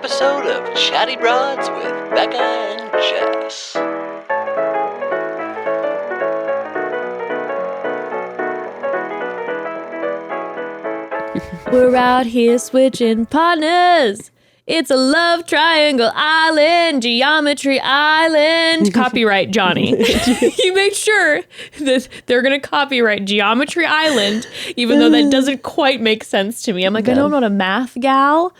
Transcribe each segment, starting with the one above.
episode of Chatty Broads with Becca and Jess. We're out here switching partners. It's a love triangle island, geometry island. Copyright Johnny. You make sure that they're going to copyright Geometry Island, even though that doesn't quite make sense to me. I'm like, I know I'm not a math gal,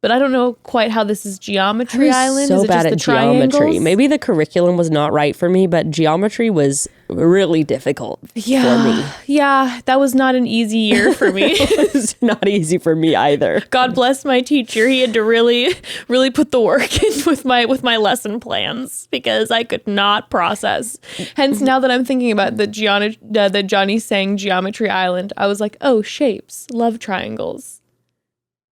but I don't know quite how this is Geometry Island. So is it bad just at the geometry. triangles? Maybe the curriculum was not right for me, but geometry was really difficult for me. Yeah, that was not an easy year for me. It's not easy for me either. God bless my teacher. He had to really put the work in with my lesson plans because I could not process. Hence, now that I'm thinking about that Johnny's saying Geometry Island, I was like, oh, shapes, love triangles.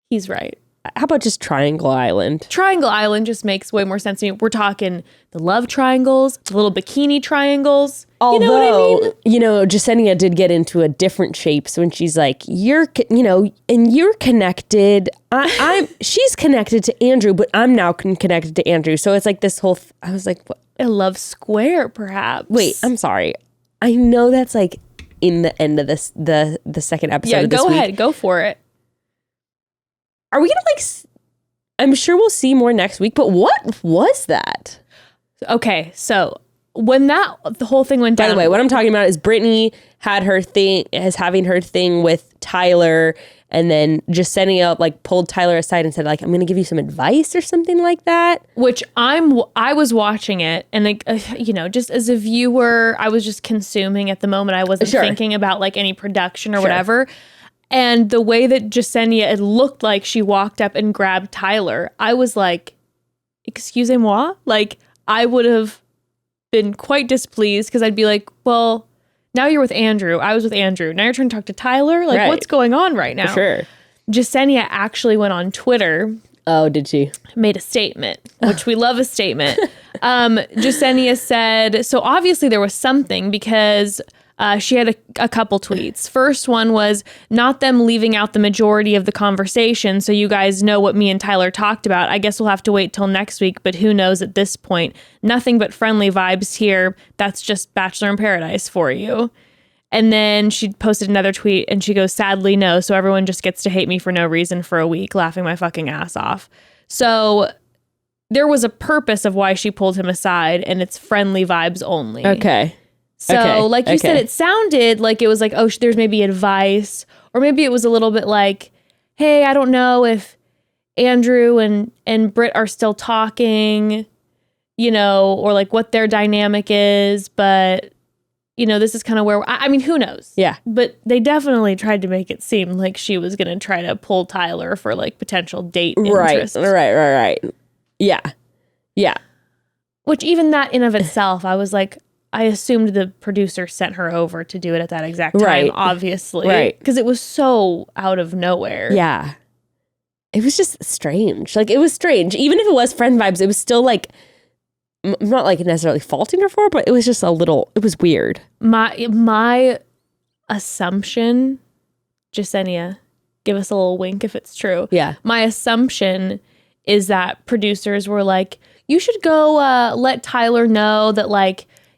He's right. How about just Triangle Island? Triangle Island just makes way more sense to me. We're talking the love triangles, the little bikini triangles. Although, you know what I mean? Jessenia did get into a different shape. So when she's like, you're connected. She's connected to Andrew, but I'm now connected to Andrew. So it's like this whole, I was like, what? A love square, perhaps. Wait, I'm sorry. I know that's like in the end of this, the second episode of this week. Go ahead. Go for it. Are we gonna I'm sure we'll see more next week, but what was that? Okay, so when the whole thing went down. By the way, what I'm talking about is Brittany is having her thing with Tyler, and then Jessenia pulled Tyler aside and said I'm going to give you some advice or something like that. Which I was watching it, and just as a viewer, I was just consuming at the moment. I wasn't thinking about any production or whatever. And the way that Jessenia, it looked like she walked up and grabbed Tyler, I was like, excusez-moi? I would have been quite displeased because I'd be like, well, now you're with Andrew. I was with Andrew. Now you're trying to talk to Tyler? Right. What's going on right now? For sure. Jessenia actually went on Twitter. Oh, did she? Made a statement, which we love a statement. Jessenia said, so obviously there was something because... she had a couple tweets. First one was not them leaving out the majority of the conversation, so you guys know what me and Tyler talked about. I guess we'll have to wait till next week, but who knows at this point. Nothing but friendly vibes here. That's just Bachelor in Paradise for you. And then she posted another tweet and she goes, sadly no, so everyone just gets to hate me for no reason for a week, laughing my fucking ass off. So there was a purpose of why she pulled him aside, and it's friendly vibes only. Okay. So you said, it sounded like it was there's maybe advice, or maybe it was a little bit like, hey, I don't know if Andrew and Britt are still talking, or what their dynamic is, but this is kind of where, I mean, who knows? Yeah. But they definitely tried to make it seem like she was going to try to pull Tyler for potential date interest. Right. Yeah. Which even that in of itself, I was like, I assumed the producer sent her over to do it at that exact time, obviously. Right. Because it was so out of nowhere. Yeah. It was just strange. It was strange. Even if it was friend vibes, it was still I'm not necessarily faulting her for it, but it was just it was weird. My assumption, Jessenia, give us a little wink if it's true. Yeah. My assumption is that producers were like, you should go let Tyler know that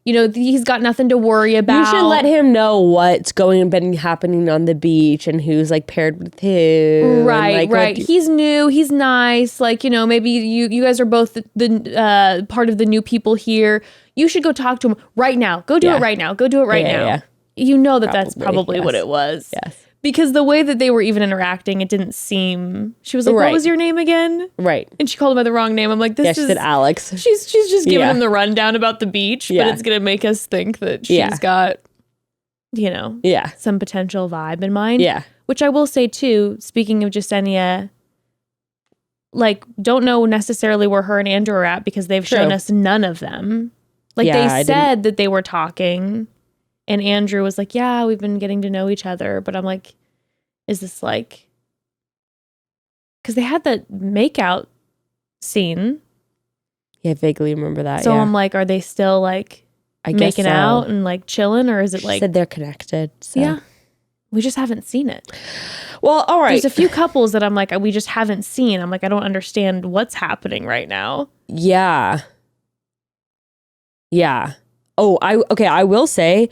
he's got nothing to worry about. You should let him know what's been happening on the beach and who's paired with who. Right. He's new. He's nice. Maybe you guys are both the part of the new people here. You should go talk to him right now. Go do it right now. Go do it right now. Yeah. You know that's probably what it was. Yes. Because the way that they were even interacting, it didn't seem... She was like, what was your name again? Right. And she called him by the wrong name. I'm like, she said Alex. She's just giving him the rundown about the beach, but it's going to make us think that she's got, some potential vibe in mind. Yeah. Which I will say, too, speaking of Jessenia, don't know necessarily where her and Andrew are at because they've shown us none of them. They said that they were talking... And Andrew was like, yeah, we've been getting to know each other. But I'm like, is this because they had that makeout scene. Yeah, I vaguely remember that. So I'm like, are they still making out and chilling? Or is it she said they're connected. So. Yeah. We just haven't seen it. Well, all right. There's a few couples that I'm like, we just haven't seen. I'm like, I don't understand what's happening right now. Yeah. Yeah. Oh, I will say,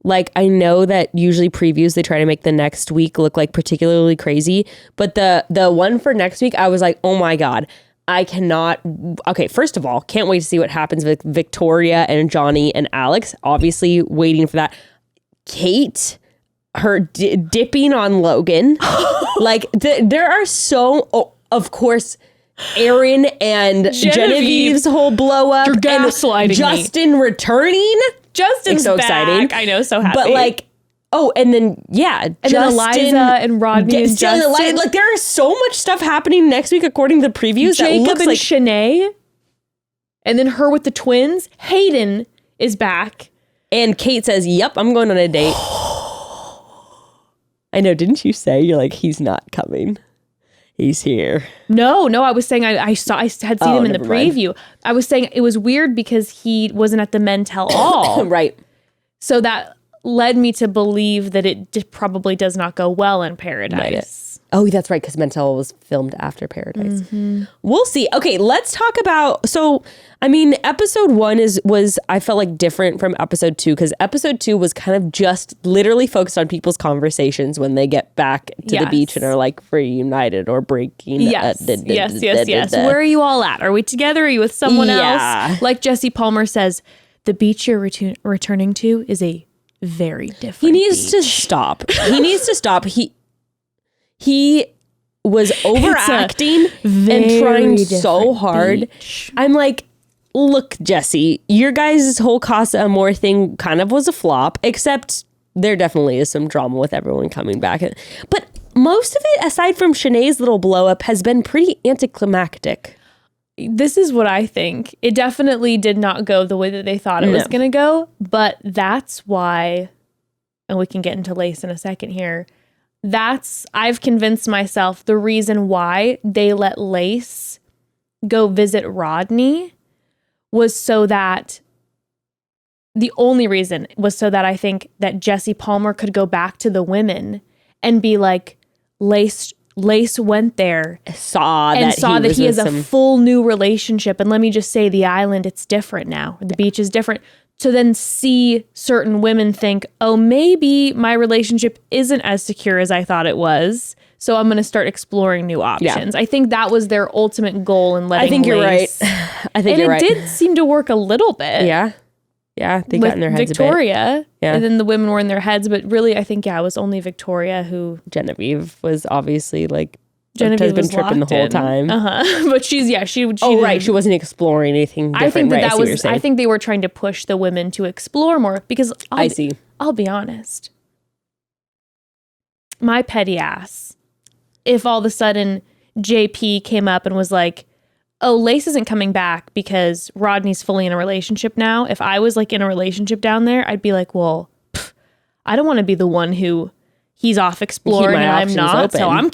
like, I know that usually previews, they try to make the next week look like particularly crazy, but the one for next week, I was like, oh my God, I cannot. Okay, first of all, can't wait to see what happens with Victoria and Johnny and Alex. Obviously waiting for that. Kate, her dipping on Logan. Like, there are of course, Aaron and Genevieve's whole blow up. You're gaslighting and Justin returning. Justin's so back. Exciting. I know, so happy. But like, and then and then Eliza and Rodney and Justin. Like, there is so much stuff happening next week according to the previews. Jacob that looks and like Shanae, and then her with the twins. Hayden is back, and Kate says, "Yep, I'm going on a date." I know. Didn't you say you're like, he's not coming? He's here. No, I was saying I had seen him in the preview. I was saying it was weird because he wasn't at the Men Tell All. Right. So that led me to believe that it probably does not go well in Paradise. Oh, that's right, because Men Tell All was filmed after Paradise. Mm-hmm. We'll see. Okay, let's talk about. So, I mean, episode 1 was I felt like different from episode 2 because episode 2 was kind of just literally focused on people's conversations when they get back to the beach and are like reunited or breaking. Yes. Where are you all at? Are we together? Are you with someone else? Like Jesse Palmer says, the beach you're returning to is a very different. He needs to stop. He was overacting and trying so hard. Beach. I'm like, look, Jesse, your guys' whole Casa Amor thing kind of was a flop, except there definitely is some drama with everyone coming back. But most of it, aside from Shanae's little blow up, has been pretty anticlimactic. This is what I think. It definitely did not go the way that they thought it was going to go, but that's why, and we can get into Lace in a second here, I've convinced myself the reason why they let Lace go visit Rodney was so that the only reason was so that I think that Jesse Palmer could go back to the women and be like, Lace went there, saw that he has a full new relationship. And let me just say, the island, it's different now. The beach is different. To then see certain women think, oh, maybe my relationship isn't as secure as I thought it was. So I'm going to start exploring new options. Yeah. I think that was their ultimate goal in letting. I think you're right. It did seem to work a little bit. Yeah. Yeah. They got in their heads Victoria, a bit. Yeah. And then the women were in their heads. But really, I think, it was only Victoria who. Genevieve was obviously like. Genevieve has been tripping the whole time. But she right. She wasn't exploring anything different. I think they were trying to push the women to explore more because I'll be honest. My petty ass. If all of a sudden JP came up and was like, oh, Lace isn't coming back because Rodney's fully in a relationship now. If I was like in a relationship down there, I'd be like, well, I don't want to be the one who he's off exploring and I'm not. Open. So I'm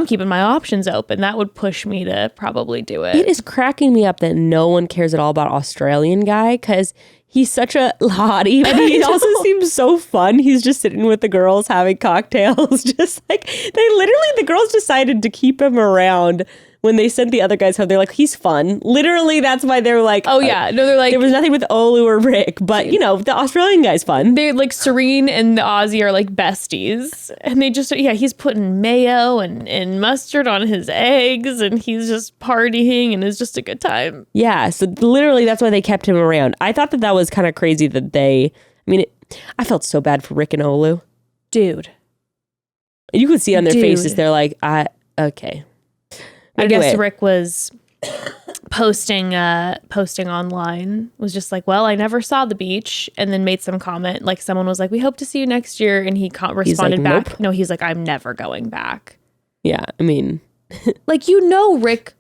keeping my options open. That would push me to probably do it. It is cracking me up that no one cares at all about Australian guy because he's such a hottie, but he also seems so fun. He's just sitting with the girls having cocktails. Just like the girls decided to keep him around when they sent the other guys home. They're like, he's fun. Literally, that's why they're like, oh yeah. No, they're like, there was nothing with Olu or Rick, but the Australian guy's fun. They're like Serene and the Aussie are like besties. And they just, he's putting mayo and mustard on his eggs and he's just partying and it's just a good time. Yeah. So literally that's why they kept him around. I thought that was kind of crazy that I felt so bad for Rick and Olu. Dude. You could see on their faces, they're like, okay. I guess Rick was posting online, was just like, well, I never saw the beach, and then made some comment. Like someone was like, we hope to see you next year. And he responded back, nope. No, he's like, I'm never going back. Yeah, I mean. Like, Rick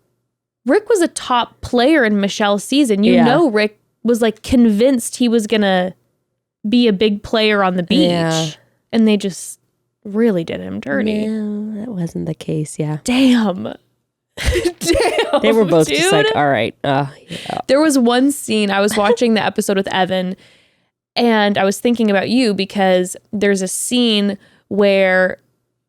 was a top player in Michelle's season. Rick was like convinced he was going to be a big player on the beach. Yeah. And they just really did him dirty. No, that wasn't the case, yeah. Damn. They were both just like, all right. Yeah. There was one scene, I was watching the episode with Evan and I was thinking about you because there's a scene where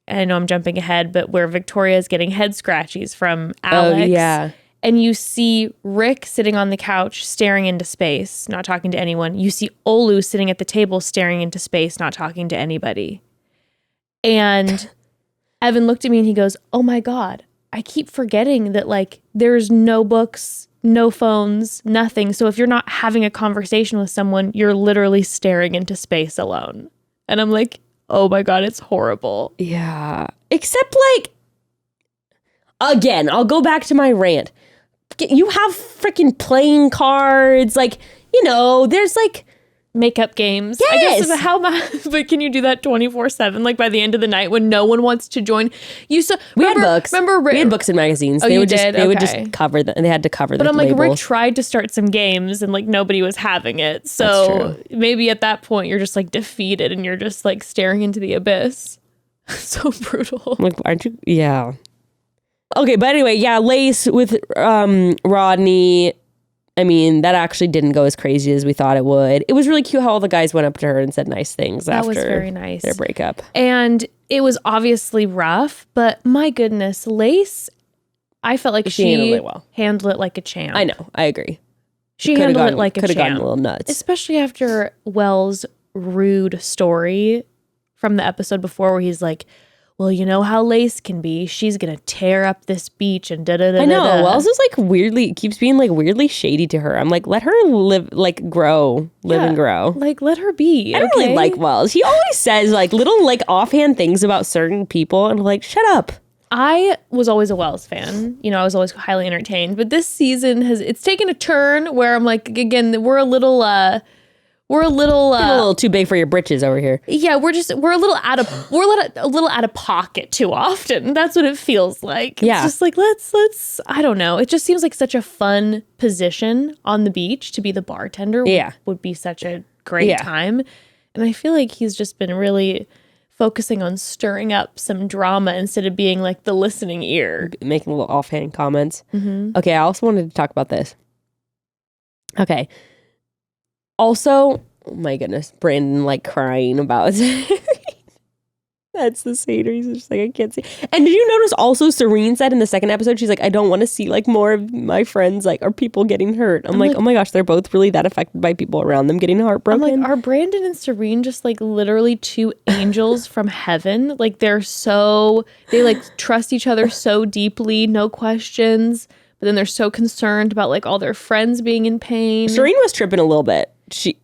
I know I'm jumping ahead, but where Victoria is getting head scratchies from Alex. Oh, yeah. And you see Rick sitting on the couch staring into space, not talking to anyone. You see Olu sitting at the table staring into space, not talking to anybody. And Evan looked at me and he goes, oh my God, I keep forgetting that like there's no books, no phones, nothing. So if you're not having a conversation with someone, you're literally staring into space alone. And I'm like, oh my God, it's horrible. Yeah. Except like, again, I'll go back to my rant. You have freaking playing cards. Like, you know, there's like makeup games. Yes. I guess how much, but can you do that 24/7? Like by the end of the night when no one wants to join, you saw we had books. Remember we had books and magazines. Oh, they you would just did? they would Okay. just cover them. They had to cover. But I'm like, labels. Rick tried to start some games and like nobody was having it. So maybe at that point you're just like defeated and you're just like staring into the abyss. So brutal. Like, aren't you? Yeah. Okay, but anyway, yeah, Lace with Rodney. I mean, that actually didn't go as crazy as we thought it would. It was really cute how all the guys went up to her and said nice things after was very nice. Their breakup. And it was obviously rough, but my goodness, Lace, I felt like she handled it well. Handled it like a champ. I know, I agree. She handled it like a champ. Could have gotten a little nuts. Especially after Wells' rude story from the episode before where he's like, well, you know how Lace can be. She's going to tear up this beach and da-da-da-da-da. I know. Wells is like weirdly, keeps being like weirdly shady to her. I'm like, let her live, like grow, live and grow. Like, let her be. I don't really like Wells. He always says like little like offhand things about certain people. And I'm like, shut up. I was always a Wells fan. You know, I was always highly entertained. But this season it's taken a turn where I'm like, again, we're a little too big for your britches over here. Yeah, we're a little out of pocket too often. That's what it feels like. Yeah. It's just like let's I don't know. It just seems like such a fun position on the beach to be the bartender. Yeah. Would be such a great time. And I feel like he's just been really focusing on stirring up some drama instead of being like the listening ear. Making little offhand comments. Mm-hmm. Okay, I also wanted to talk about this. Okay. Also, oh my goodness, Brandon like crying about that's the scene where he's just like, I can't see. And did you notice also Serene said in the second episode, she's like, I don't want to see like more of my friends like or people getting hurt. I'm like, oh my gosh, they're both really that affected by people around them getting heartbroken. I'm like, are Brandon and Serene just like literally two angels from heaven? Like they like trust each other so deeply, no questions. But then they're so concerned about like all their friends being in pain. Serene was tripping a little bit. She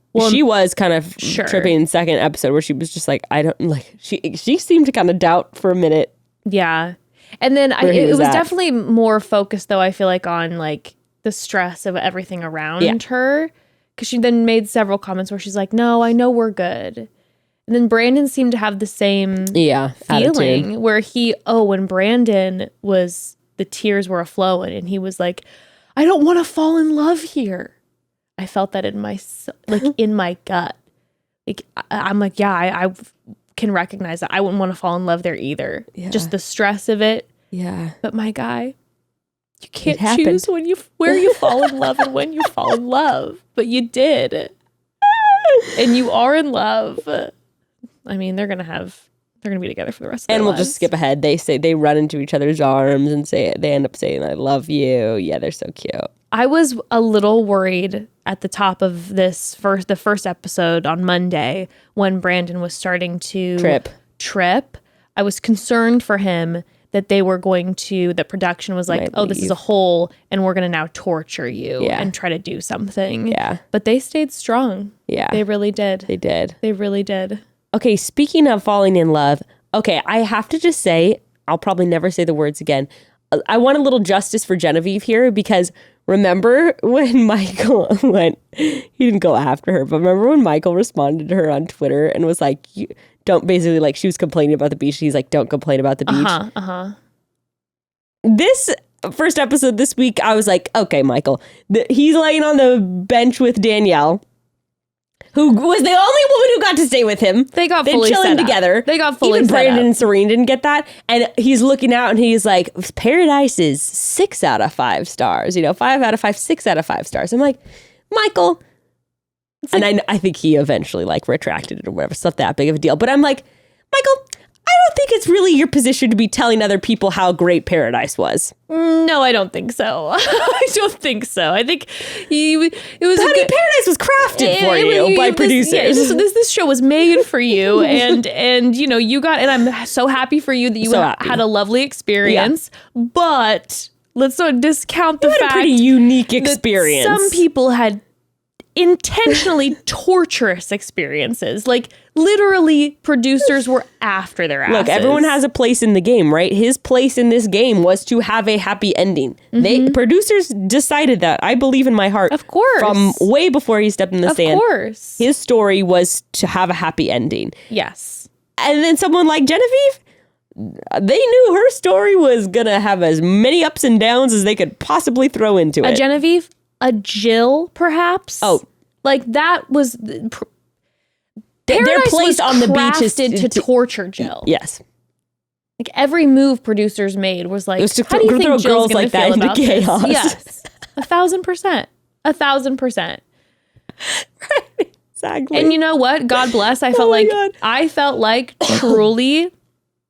was kind of tripping in the second episode where she was just like, I don't like, she seemed to kind of doubt for a minute. Yeah. And then it was definitely more focused though, I feel like on like the stress of everything around her. Cause she then made several comments where she's like, no, I know we're good. And then Brandon seemed to have the same feeling attitude. Where when Brandon the tears were a-flowing and he was like, I don't want to fall in love here. I felt that in my in my gut. Like I'm like, I can recognize that. I wouldn't want to fall in love there either. Yeah. Just the stress of it. Yeah. But my guy, you can't choose where you fall in love and when you fall in love. But you did. And you are in love. I mean, they're gonna be together for the rest of their lives. And we'll just skip ahead. They say they run into each other's arms and they end up saying, I love you. Yeah, they're so cute. I was a little worried at the top of the first episode on Monday when Brandon was starting to trip. I was concerned for him that that production was like, this is a hole and we're going to now torture you and try to do something. Yeah. But they stayed strong. Yeah. They really did. They did. They really did. Okay, speaking of falling in love, okay, I have to just say, I'll probably never say the words again. I want a little justice for Genevieve here because remember when Michael he didn't go after her, but remember when Michael responded to her on Twitter and was like, she was complaining about the beach. He's like, don't complain about the beach. This first episode this week, I was like, okay, Michael, he's laying on the bench with Danielle, who was the only woman who got to stay with him. They got fully chilling together. They got fully Even set Brandon up. and Serene didn't get that. And he's looking out and he's like, Paradise is 6 out of 5 stars. 5 out of 5, 6 out of 5 stars. I'm like, Michael. And I think he eventually like retracted it or whatever. It's not that big of a deal. But I'm like, Michael, I don't think it's really your position to be telling other people how great Paradise was. No, I don't think so. I don't think so. I think it was Paradise was crafted for you by producers. This show was made for you, and you know you got. And I'm so happy for you that you had a lovely experience. Yeah. But let's not discount the fact a pretty unique experience. Some people had intentionally torturous experiences. Like literally producers were after their asses. Look, everyone has a place in the game, right? His place in this game was to have a happy ending. Producers decided that. I believe in my heart. Of course. From way before he stepped in the stand. Of course. His story was to have a happy ending. Yes. And then someone like Genevieve, they knew her story was gonna have as many ups and downs as they could possibly throw into it. A Genevieve? A Jill, perhaps? Oh. Like that was... Their place on the beach is to torture Jill. Yes. Like every move producers made was like, was to how do you think throw Jill's girls like that feel into about chaos? This? Yes. 1,000%. 1,000%. Right. Exactly. And you know what? God bless. I felt like truly,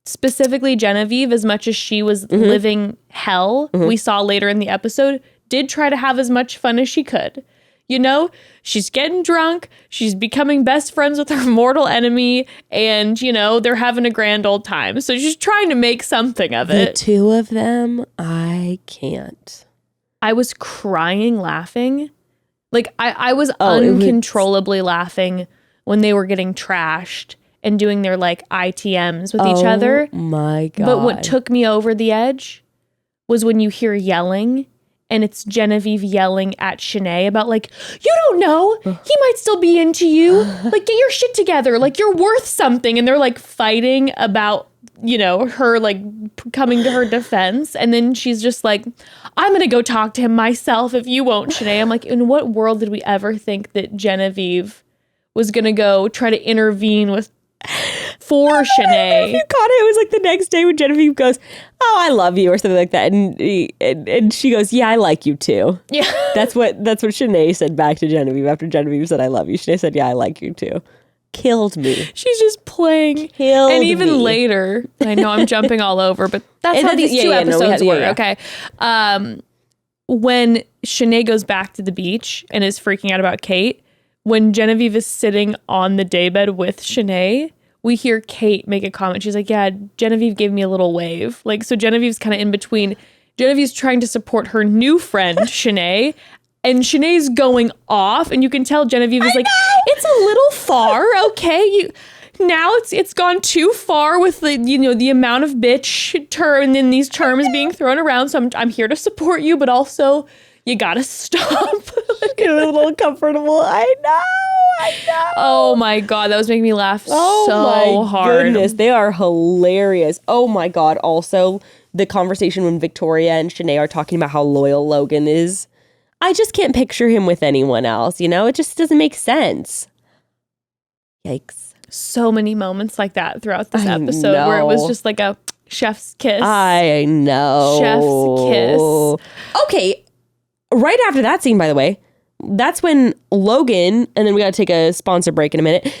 specifically Genevieve, as much as she was living hell, we saw later in the episode, did try to have as much fun as she could. You know, she's getting drunk, she's becoming best friends with her mortal enemy, and, you know, they're having a grand old time. So she's trying to make something of it. The two of them, I can't. I was crying laughing. Like, I was uncontrollably laughing when they were getting trashed and doing their, like, ITMs with each other. Oh, my God. But what took me over the edge was when you hear yelling. And it's Genevieve yelling at Shanae about like, you don't know, he might still be into you. Like, get your shit together. Like, you're worth something. And they're like fighting about, you know, her like coming to her defense. And then she's just like, I'm going to go talk to him myself if you won't, Shanae. I'm like, in what world did we ever think that Genevieve was going to go try to intervene for Shanae? You caught it. It was like the next day when Genevieve goes, oh, I love you, or something like that. And she goes, yeah, I like you too. Yeah. That's what Shanae said back to Genevieve after Genevieve said, I love you. Shanae said, yeah, I like you too. Killed me. She's just playing. And even later, I know I'm jumping all over, but that's how these two episodes were. Okay. When Shanae goes back to the beach and is freaking out about Kate, when Genevieve is sitting on the daybed with Shanae, we hear Kate make a comment. She's like, yeah, Genevieve gave me a little wave. Like, so Genevieve's kind of in between. Genevieve's trying to support her new friend, Shanae, and Shanae's going off, and you can tell Genevieve is like, it's a little far, okay? Now it's gone too far with the, you know, the amount of bitch term and then these terms being thrown around. So I'm here to support you, but also you gotta stop. Get a little uncomfortable. I know. Oh my God, that was making me laugh so hard. Goodness, they are hilarious. Oh my God. Also, the conversation when Victoria and Shanae are talking about how loyal Logan is. I just can't picture him with anyone else, you know? It just doesn't make sense. Yikes. So many moments like that throughout this episode where it was just like a chef's kiss. I know. Chef's kiss. Okay. Right after that scene, by the way, that's when Logan, and then we got to take a sponsor break in a minute.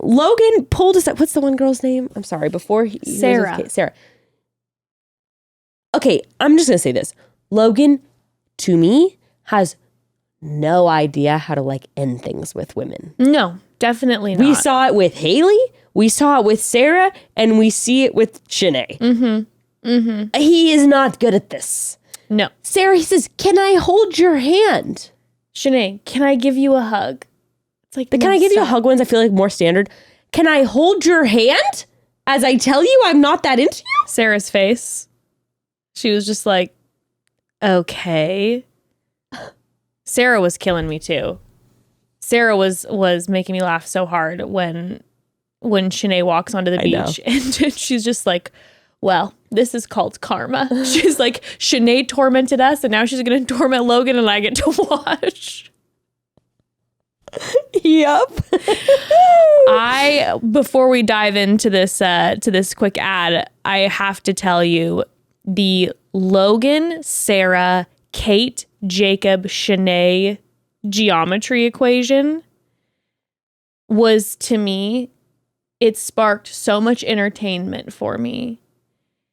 Logan pulled us up. What's the one girl's name? I'm sorry. Before Sarah. Sarah. Okay, I'm just going to say this. Logan, to me, has no idea how to like end things with women. No, definitely not. We saw it with Haley, we saw it with Sarah, and we see it with Shanae. He is not good at this. No. Sarah, he says, can I hold your hand? Shanae, can I give you a hug? It's like, can I give you a hug ones? I feel like more standard. Can I hold your hand as I tell you I'm not that into you? Sarah's face. She was just like, okay. Sarah was killing me too. Sarah was making me laugh so hard when Shanae walks onto the beach and she's just like, well, this is called karma. She's like, Shanae tormented us and now she's going to torment Logan and I get to watch. Yep. Before we dive into this quick ad, I have to tell you the Logan, Sarah, Kate, Jacob, Shanae geometry equation was to me it sparked so much entertainment for me.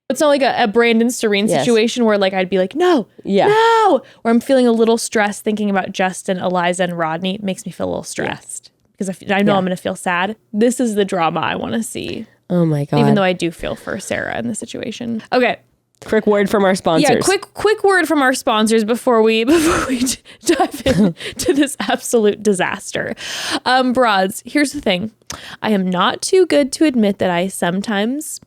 It's not like a Brandon Serene situation where like I'd be like, no, or I'm feeling a little stressed thinking about Justin, Eliza, and Rodney. It makes me feel a little stressed because I know I'm going to feel sad. This is the drama I want to see. Oh my God. Even though I do feel for Sarah in the situation. Okay. Quick word from our sponsors. Yeah, quick word from our sponsors before we dive into this absolute disaster. Broads, here's the thing. I am not too good to admit that I sometimes,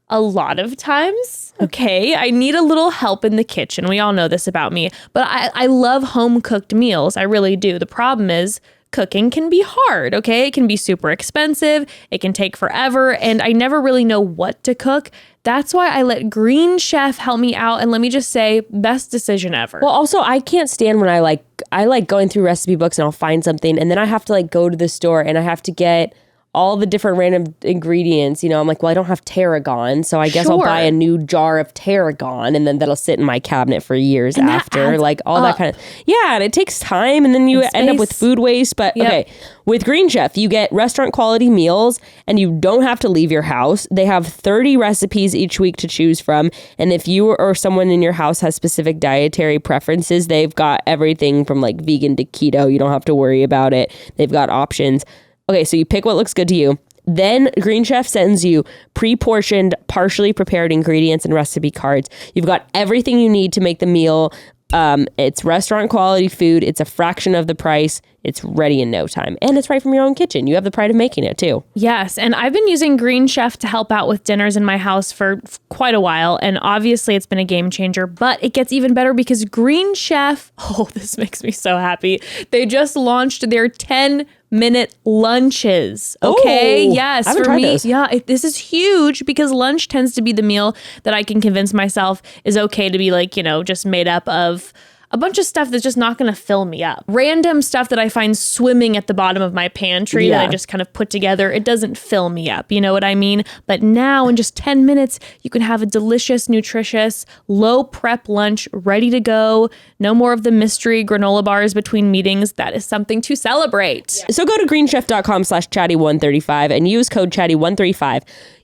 a lot of times, okay, I need a little help in the kitchen. We all know this about me, but I love home cooked meals. I really do. The problem is cooking can be hard, okay? It can be super expensive. It can take forever, and I never really know what to cook. That's why I let Green Chef help me out, and let me just say, best decision ever. Well, also, I can't stand when I like going through recipe books and I'll find something, and then I have to like go to the store and I have to get all the different random ingredients. You know, I'm like, well, I don't have tarragon, so I guess I'll buy a new jar of tarragon, and then that'll sit in my cabinet for years and after, like all that kind of. Yeah, and it takes time, and then you end up with food waste. But okay, with Green Chef, you get restaurant quality meals, and you don't have to leave your house. They have 30 recipes each week to choose from, and if you or someone in your house has specific dietary preferences, they've got everything from like vegan to keto. You don't have to worry about it. They've got options. Okay, so you pick what looks good to you. Then Green Chef sends you pre-portioned, partially prepared ingredients and recipe cards. You've got everything you need to make the meal. It's restaurant quality food. It's a fraction of the price. It's ready in no time. And it's right from your own kitchen. You have the pride of making it too. Yes. And I've been using Green Chef to help out with dinners in my house for quite a while. And obviously it's been a game changer, but it gets even better because Green Chef, oh, this makes me so happy. They just launched their 10-minute lunches. Okay. Oh, yes. I haven't tried those. Yeah. This is huge because lunch tends to be the meal that I can convince myself is okay to be like, you know, just made up of a bunch of stuff that's just not going to fill me up. Random stuff that I find swimming at the bottom of my pantry that I just kind of put together. It doesn't fill me up. You know what I mean? But now in just 10 minutes, you can have a delicious, nutritious, low prep lunch ready to go. No more of the mystery granola bars between meetings. That is something to celebrate. So go to greenchef.com/chatty135 and use code chatty135.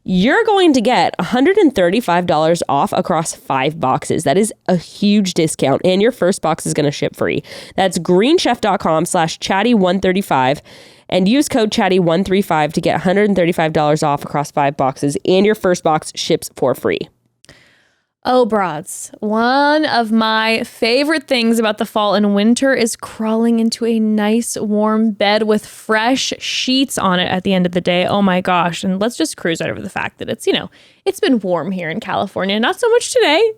You're going to get $135 off across 5 boxes. That is a huge discount, and your first box is going to ship free. That's greenchef.com/chatty135 and use code chatty135 to get $135 off across 5 boxes, and your first box ships for free. Oh, broads. One of my favorite things about the fall and winter is crawling into a nice warm bed with fresh sheets on it at the end of the day. Oh my gosh. And let's just cruise over the fact that it's, you know, it's been warm here in California. Not so much today.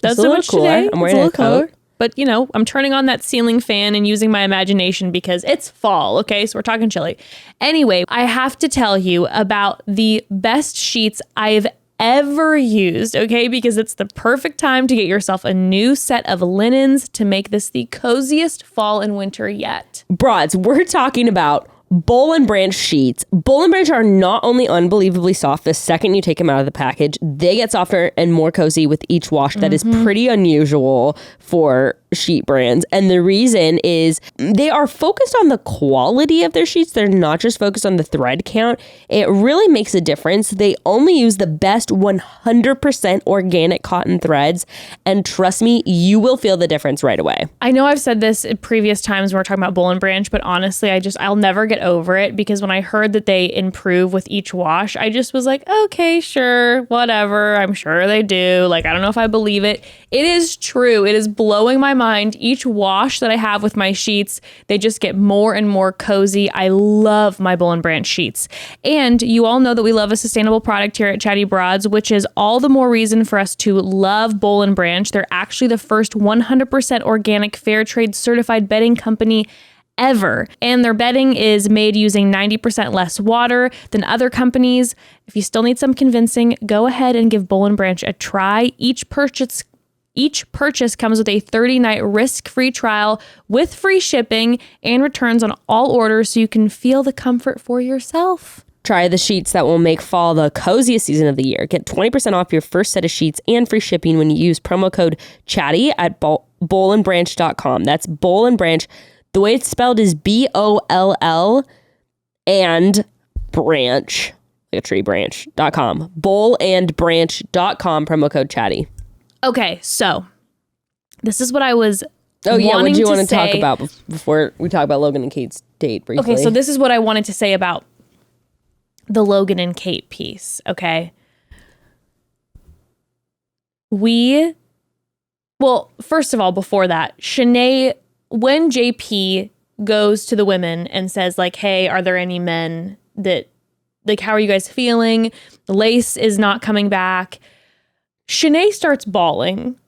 Not so much today. I'm wearing a coat. But, you know, I'm turning on that ceiling fan and using my imagination because it's fall, okay? So we're talking chilly. Anyway, I have to tell you about the best sheets I've ever used, okay? Because it's the perfect time to get yourself a new set of linens to make this the coziest fall and winter yet. Broads, we're talking about Boll & Branch sheets. Boll & Branch are not only unbelievably soft the second you take them out of the package, they get softer and more cozy with each wash. That is pretty unusual for sheet brands. And the reason is they are focused on the quality of their sheets. They're not just focused on the thread count. It really makes a difference. They only use the best 100% organic cotton threads. And trust me, you will feel the difference right away. I know I've said this in previous times when we're talking about Boll & Branch, but honestly, I'll never get over it because when I heard that they improve with each wash, I just was like, okay, sure, whatever. I'm sure they do. Like, I don't know if I believe it. It is true. It is blowing my mind. Each wash that I have with my sheets, they just get more and more cozy. I love my Boll & Branch sheets. And you all know that we love a sustainable product here at Chatty Broads, which is all the more reason for us to love Boll & Branch. They're actually the first 100% organic fair trade certified bedding company ever. And their bedding is made using 90% less water than other companies. If you still need some convincing, go ahead and give Boll & Branch a try. Each purchase comes with a 30-night risk-free trial with free shipping and returns on all orders so you can feel the comfort for yourself. Try the sheets that will make fall the coziest season of the year. Get 20% off your first set of sheets and free shipping when you use promo code CHATTY at bollandbranch.com. That's Boll & Branch. The way it's spelled is BOLL and branch. treebranch.com. Bowlandbranch.com, promo code chatty. Okay, so this is what I was Oh yeah, what do you want to say. talk about before we talk about Logan and Kate's date briefly? Okay, so this is what I wanted to say about the Logan and Kate piece, okay? Well, first of all, before that, Shanae, when JP goes to the women and says, like, hey, are there any men that, like, how are you guys feeling? Lace is not coming back. Shanae starts bawling,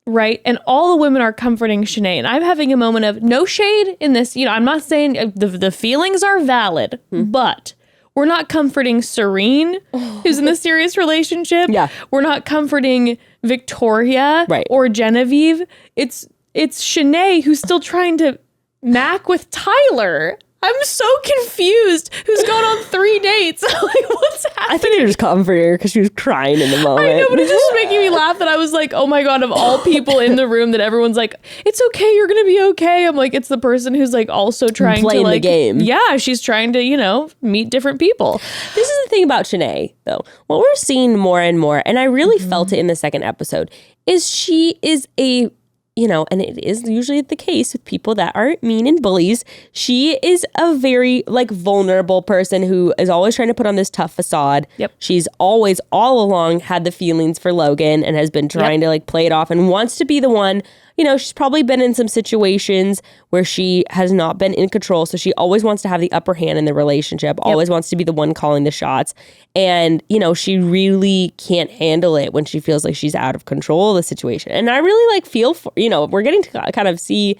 right? And all the women are comforting Shanae. And I'm having a moment of no shade in this. You know, I'm not saying the feelings are valid, but we're not comforting Serene, who's in a serious relationship. Yeah. We're not comforting Victoria or Genevieve. It's Shanae who's still trying to mac with Tyler. I'm so confused. Who's gone on 3 dates? Like, what's happening? I think they're just comforting her because she was crying in the moment. I know, but it's just making me laugh that I was like, oh my God, of all people in the room that everyone's like, it's okay, you're going to be okay. I'm like, it's the person who's like also trying playing to like, the game. Yeah, she's trying to, you know, meet different people. This is the thing about Shanae, though. What we're seeing more and more, and I really felt it in the second episode, is she is a, you know, and it is usually the case with people that are mean and bullies. She is a very like vulnerable person who is always trying to put on this tough facade. Yep. She's always all along had the feelings for Logan and has been trying to like play it off and wants to be the one. You know, she's probably been in some situations where she has not been in control. So she always wants to have the upper hand in the relationship, always wants to be the one calling the shots. And, you know, she really can't handle it when she feels like she's out of control of the situation. And I really like feel for, you know, we're getting to kind of see,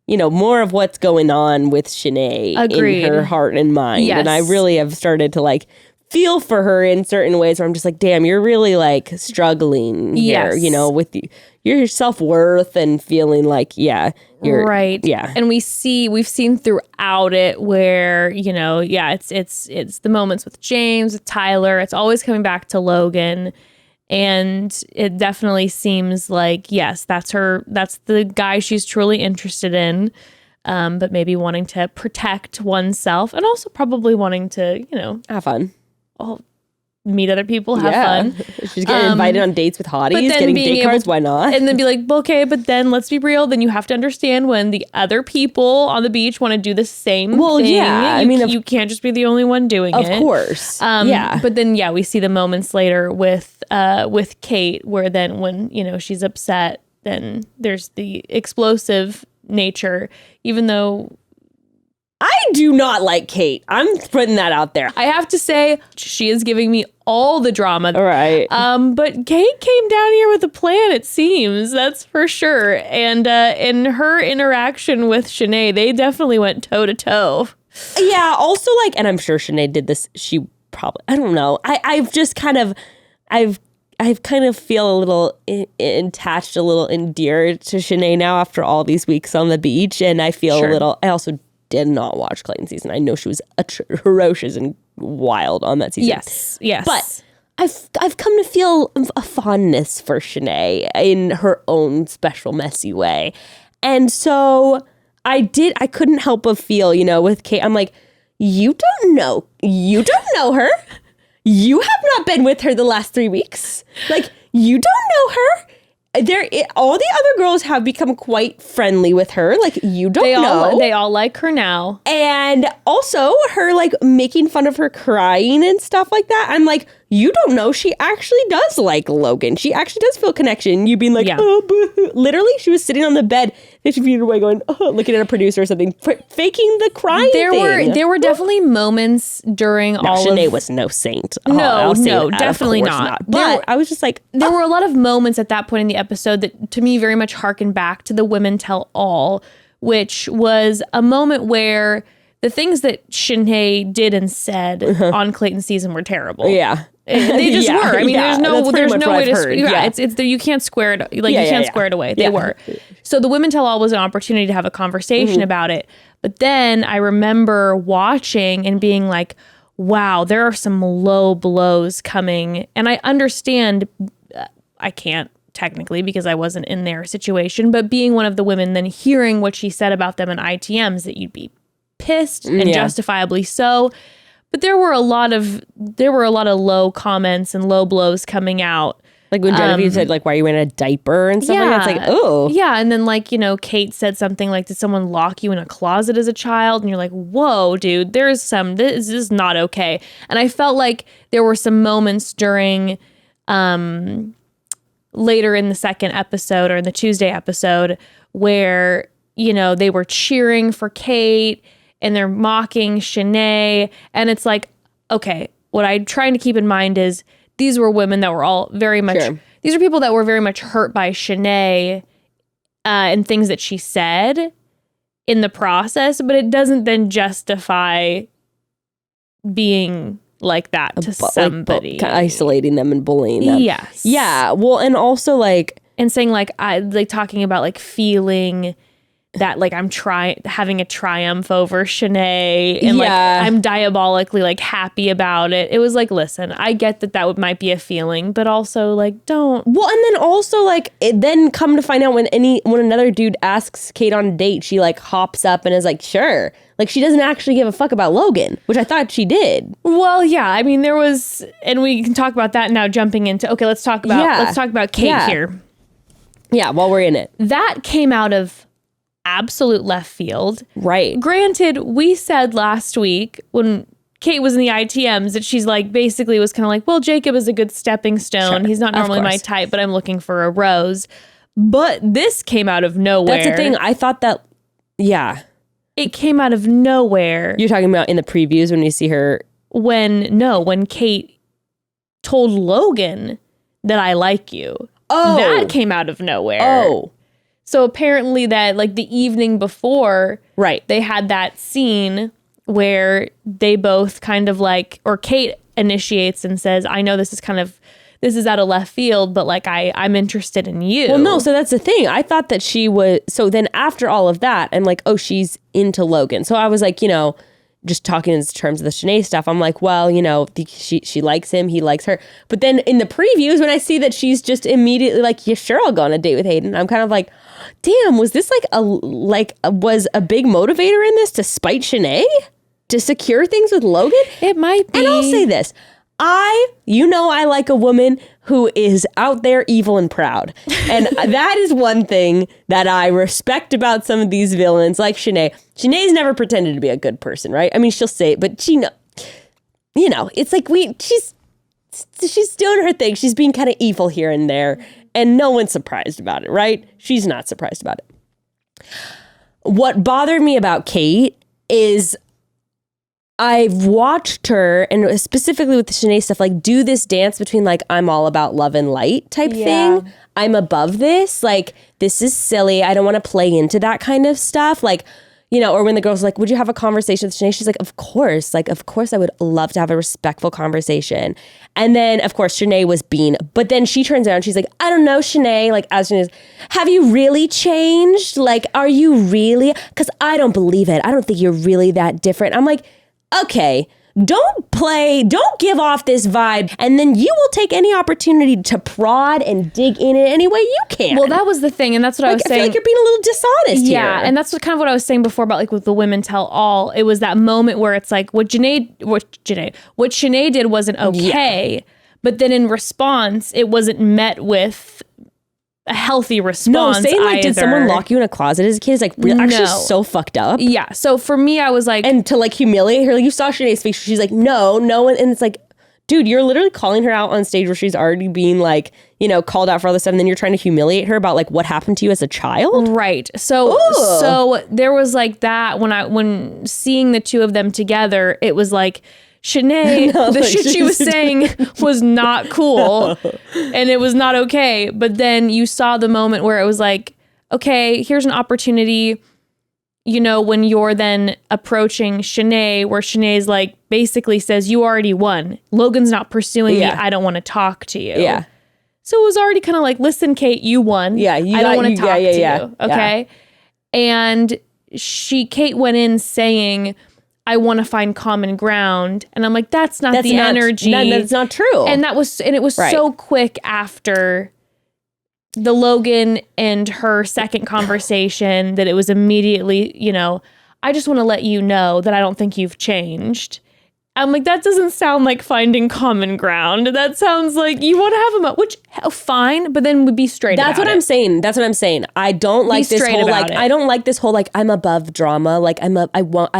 you know, more of what's going on with Shanae in her heart and mind. Yes. And I really have started to like feel for her in certain ways where I'm just like, damn, you're really like struggling here, you know, with your self-worth and feeling like, you're right. Yeah. And we've seen throughout it where, you know, it's the moments with James, with Tyler, it's always coming back to Logan. And it definitely seems like, yes, that's the guy she's truly interested in. But maybe wanting to protect oneself and also probably wanting to, you know, have fun. Meet other people, have fun. She's getting invited on dates with hotties, getting date cards, why not? And then be like, okay, but then let's be real. Then you have to understand when the other people on the beach want to do the same thing. Yeah. I mean, you can't just be the only one doing it. Of course. But then, we see the moments later with Kate where then when, you know, she's upset, then there's the explosive nature, even though I do not like Kate. I'm putting that out there. I have to say, she is giving me all the drama. All right. But Kate came down here with a plan, it seems. That's for sure. And in her interaction with Shanae, they definitely went toe to toe. Yeah. Also, like, and I'm sure Shanae did this. She probably, I don't know. I've kind of feel a little attached, a little endeared to Shanae now after all these weeks on the beach. And I feel a little, I also did not watch Clayton's season. I know she was ferocious and wild on that season. Yes. But I've come to feel a fondness for Shanae in her own special messy way. And so I couldn't help but feel, you know, with Kate, I'm like, you don't know her. You have not been with her the last 3 weeks. Like, you don't know her. All the other girls have become quite friendly with her. Like, you don't know. They all like her now. And also her, like, making fun of her crying and stuff like that. I'm like, you don't know. She actually does like Logan. She actually does feel connection. You being like, oh, boo. Literally, she was sitting on the bed 50 feet away going, oh, looking at a producer or something, faking the crying thing. There were definitely moments during Shanae was no saint. No, definitely not. But I was just like, there were a lot of moments at that point in the episode that to me very much harkened back to the Women Tell All, which was a moment where the things that Shanae did and said on Clayton's season were terrible. Yeah. They just were. I mean, there's no way to. It's you can't square it. Like, you can't square it away. They were. So the Women Tell All was an opportunity to have a conversation about it. But then I remember watching and being like, wow, there are some low blows coming. And I understand. I can't technically because I wasn't in their situation, but being one of the women, then hearing what she said about them in ITMs, that you'd be pissed and justifiably so. But there were a lot of low comments and low blows coming out. Like when Genevieve said, like, why are you wearing a diaper and stuff like that? It's like, oh. Yeah, and then, like, you know, Kate said something like, did someone lock you in a closet as a child? And you're like, whoa, dude, this is not okay. And I felt like there were some moments during, later in the second episode or in the Tuesday episode where, you know, they were cheering for Kate and they're mocking Shanae. And it's like, okay, what I'm trying to keep in mind is these were women that were all very much, these are people that were very much hurt by Shanae and things that she said in the process, but it doesn't then justify being like that to somebody. Like, isolating them and bullying them. Yes. Yeah. Well, and also like... And saying like, talking about like feeling that like I'm having a triumph over Shanae and like I'm diabolically like happy about it. It was like, listen, I get that might be a feeling, but also like don't. Well, and then also like then come to find out when another dude asks Kate on a date, she like hops up and is like, sure. Like she doesn't actually give a fuck about Logan, which I thought she did. Well, yeah, I mean there was, and we can talk about that now. Jumping into let's talk about Kate here. Yeah, while we're in it, that came out of absolute left field. Right. Granted, we said last week when Kate was in the ITMs that she's like basically was kind of like, well, Jacob is a good stepping stone. Sure, he's not normally my type, but I'm looking for a rose. But this came out of nowhere. That's the thing. I thought that, yeah. It came out of nowhere. You're talking about in the previews when you see her? When Kate told Logan that I like you. Oh. That came out of nowhere. Oh. So apparently that like the evening before, right, they had that scene where they both kind of like, or Kate initiates and says, I know this is out of left field, but like I'm interested in you. Well, no, so that's the thing. I thought that she was, so then after all of that, I'm like, oh, she's into Logan. So I was like, you know, just talking in terms of the Shanae stuff, I'm like, well, you know, she likes him, he likes her. But then in the previews, when I see that she's just immediately like, yeah, sure, I'll go on a date with Hayden, I'm kind of like, damn, was this was a big motivator in this to spite Shanae? To secure things with Logan? It might be. And I'll say this. I like a woman who is out there evil and proud. And that is one thing that I respect about some of these villains like Shanae. Shanae's never pretended to be a good person, right? I mean, she'll say it, but you know, it's like she's doing her thing. She's being kind of evil here and there, and no one's surprised about it, right? She's not surprised about it. What bothered me about Kate is I've watched her, and specifically with the Shanae stuff, like do this dance between like, I'm all about love and light type thing. I'm above this. Like, this is silly. I don't want to play into that kind of stuff. Like, you know, or when the girl's like, would you have a conversation with Shanae? She's like, of course. Like, of course I would love to have a respectful conversation. And then, of course, Shanae was being, but then she turns around. She's like, I don't know, Shanae. Like, as Shanae's, have you really changed? Like, are you really? Because I don't believe it. I don't think you're really that different. I'm like, okay, don't give off this vibe, and then you will take any opportunity to prod and dig in any way you can. Well, that was the thing, and that's what I was saying. I feel like you're being a little dishonest here. Yeah, and that's kind of what I was saying before about like with the women tell all. It was that moment where it's like what Shanae did wasn't okay, but then in response, it wasn't met with a healthy response. No, saying like, either. Did someone lock you in a closet as a kid is like actually so fucked up. Yeah. So for me, I was like, and to like humiliate her, like you saw Shanae's face. She's like, no one, and it's like, dude, you're literally calling her out on stage where she's already being like, you know, called out for all this stuff, and then you're trying to humiliate her about like what happened to you as a child. Right. So there was like that when seeing the two of them together, it was like, Shanae, the shit she was saying was not cool and it was not okay. But then you saw the moment where it was like, okay, here's an opportunity, you know, when you're then approaching Shanae, where Shanae's like basically says, you already won. Logan's not pursuing me. I don't want to talk to you. Yeah. So it was already kind of like, listen, Kate, you won. Yeah. I don't want to talk to you. Okay. Yeah. And Kate went in saying, I want to find common ground. And I'm like, that's not the energy. That's not true. And it was so quick after the Logan and her second conversation that it was immediately, you know, I just want to let you know that I don't think you've changed. I'm like, that doesn't sound like finding common ground. That sounds like you want to have a which fine, but then would be straight. That's what I'm saying. That's what I'm saying. I don't like this whole like. I don't like this whole like I'm above drama. Like I won't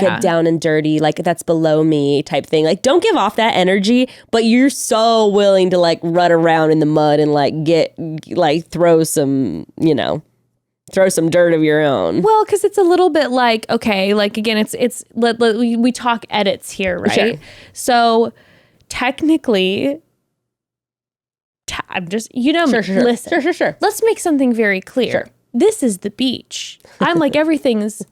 get down and dirty. Like that's below me type thing. Like don't give off that energy. But you're so willing to like run around in the mud and like throw some dirt of your own. Well, because it's a little bit like, okay, like again, we talk edits here, right? Sure. So technically, I'm just, Sure. listen. Sure. Let's make something very clear. Sure. This is the beach. I'm like, everything's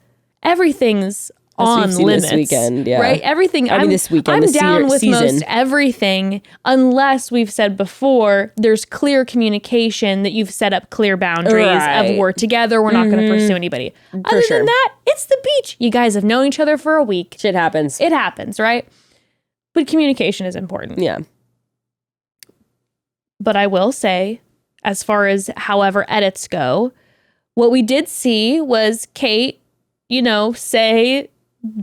on limits. This weekend, yeah. Right? Everything. This weekend. I'm down with most everything, unless we've said before there's clear communication that you've set up clear boundaries of we're together, we're not going to pursue anybody. Other than that, it's the beach. You guys have known each other for a week. Shit happens. It happens, right? But communication is important. Yeah. But I will say, as far as however edits go, what we did see was Kate, say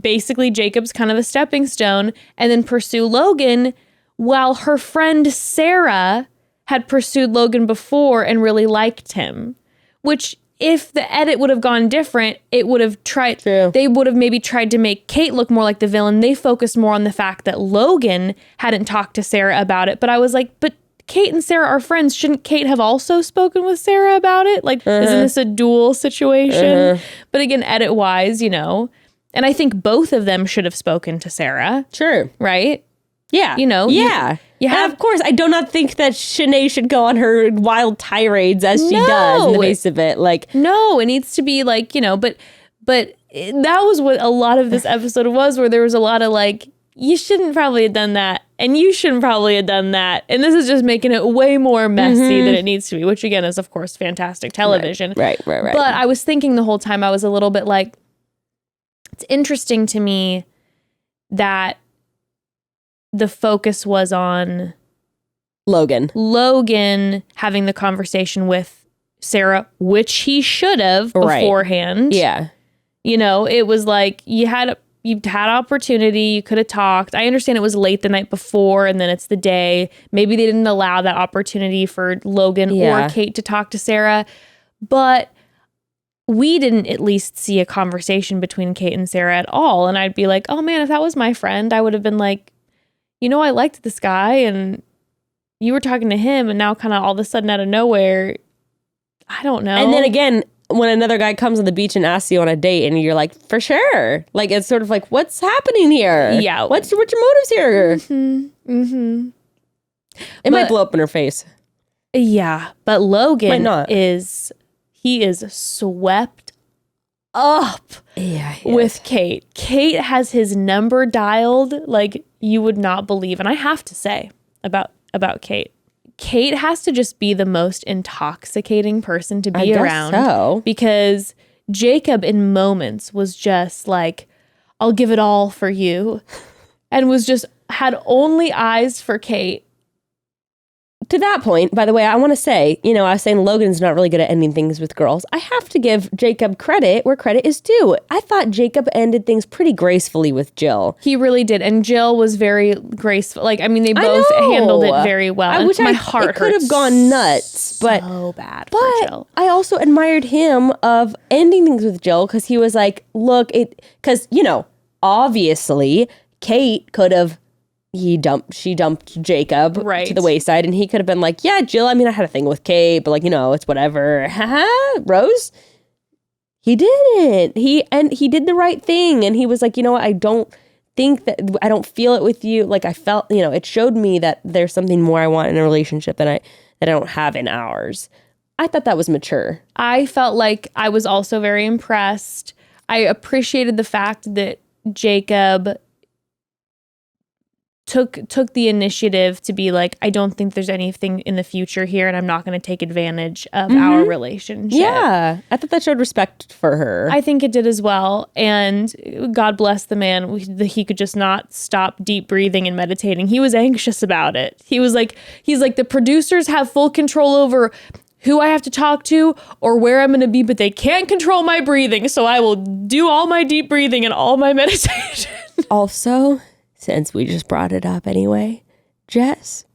basically Jacob's kind of a stepping stone and then pursue Logan, while her friend Sarah had pursued Logan before and really liked him. Which, if the edit would have gone different, it would have tried. True. They would have maybe tried to make Kate look more like the villain. They focused more on the fact that Logan hadn't talked to Sarah about it. But I was like, but Kate and Sarah are friends. Shouldn't Kate have also spoken with Sarah about it? Like, isn't this a dual situation? But again, edit wise, and I think both of them should have spoken to Sarah. Sure. Right? Yeah. Yeah. You have, and of course, I do not think that Shanae should go on her wild tirades as she does in the face of it. Like, no, it needs to be like, but that was what a lot of this episode was, where there was a lot of like, you shouldn't probably have done that. And you shouldn't probably have done that. And this is just making it way more messy than it needs to be, which again is, of course, fantastic television. Right. But I was thinking the whole time, I was a little bit like, it's interesting to me that the focus was on Logan having the conversation with Sarah, which he should have beforehand. Yeah. It was like you had opportunity, you could have talked. I understand it was late the night before and then it's the day. Maybe they didn't allow that opportunity for Logan or Kate to talk to Sarah, but we didn't at least see a conversation between Kate and Sarah at all. And I'd be like, oh man, if that was my friend, I would have been like, I liked this guy and you were talking to him and now kind of all of a sudden out of nowhere, I don't know. And then again, when another guy comes on the beach and asks you on a date and you're like, for sure. Like, it's sort of like, what's happening here? Yeah. What's your motives here? It might blow up in her face. Yeah. But Logan might not. is swept up with Kate. Kate has his number dialed like you would not believe. And I have to say about Kate. Kate has to just be the most intoxicating person to be around. So. Because Jacob in moments was just like, I'll give it all for you. And had only eyes for Kate. To that point, by the way, I want to say, I was saying Logan's not really good at ending things with girls. I have to give Jacob credit where credit is due. I thought Jacob ended things pretty gracefully with Jill. He really did. And Jill was very graceful. Like, I mean, they both handled it very well. Which my heart could have gone nuts. But so bad for Jill. I also admired him of ending things with Jill because he was like, look, because, obviously Kate could have she dumped Jacob to the wayside and he could have been like, yeah, Jill, I mean, I had a thing with Kate, but like, it's whatever. Rose? He didn't. He did the right thing. And he was like, I don't feel it with you. Like I felt, it showed me that there's something more I want in a relationship that I don't have in ours. I thought that was mature. I felt like I was also very impressed. I appreciated the fact that Jacob took the initiative to be like, I don't think there's anything in the future here and I'm not going to take advantage of our relationship. Yeah. I thought that showed respect for her. I think it did as well. And God bless the man. He could just not stop deep breathing and meditating. He was anxious about it. He's like, the producers have full control over who I have to talk to or where I'm going to be, but they can't control my breathing. So I will do all my deep breathing and all my meditation. Also, since we just brought it up anyway, Jess,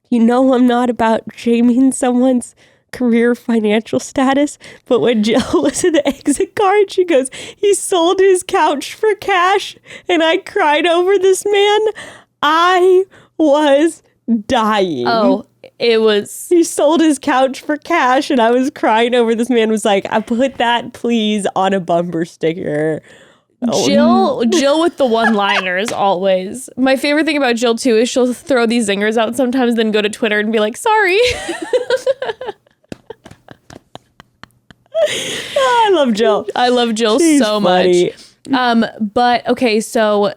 you know I'm not about shaming someone's career financial status, but when Jill was in the exit card, she goes, he sold his couch for cash, and I cried over this man. I was dying. Oh, it was... He sold his couch for cash, and I was crying over this man. Was like, I put that please on a bumper sticker. Jill with the one-liners always. My favorite thing about Jill too is she'll throw these zingers out sometimes, then go to Twitter and be like, sorry. I love Jill. I love Jill She's so funny. much. But okay, so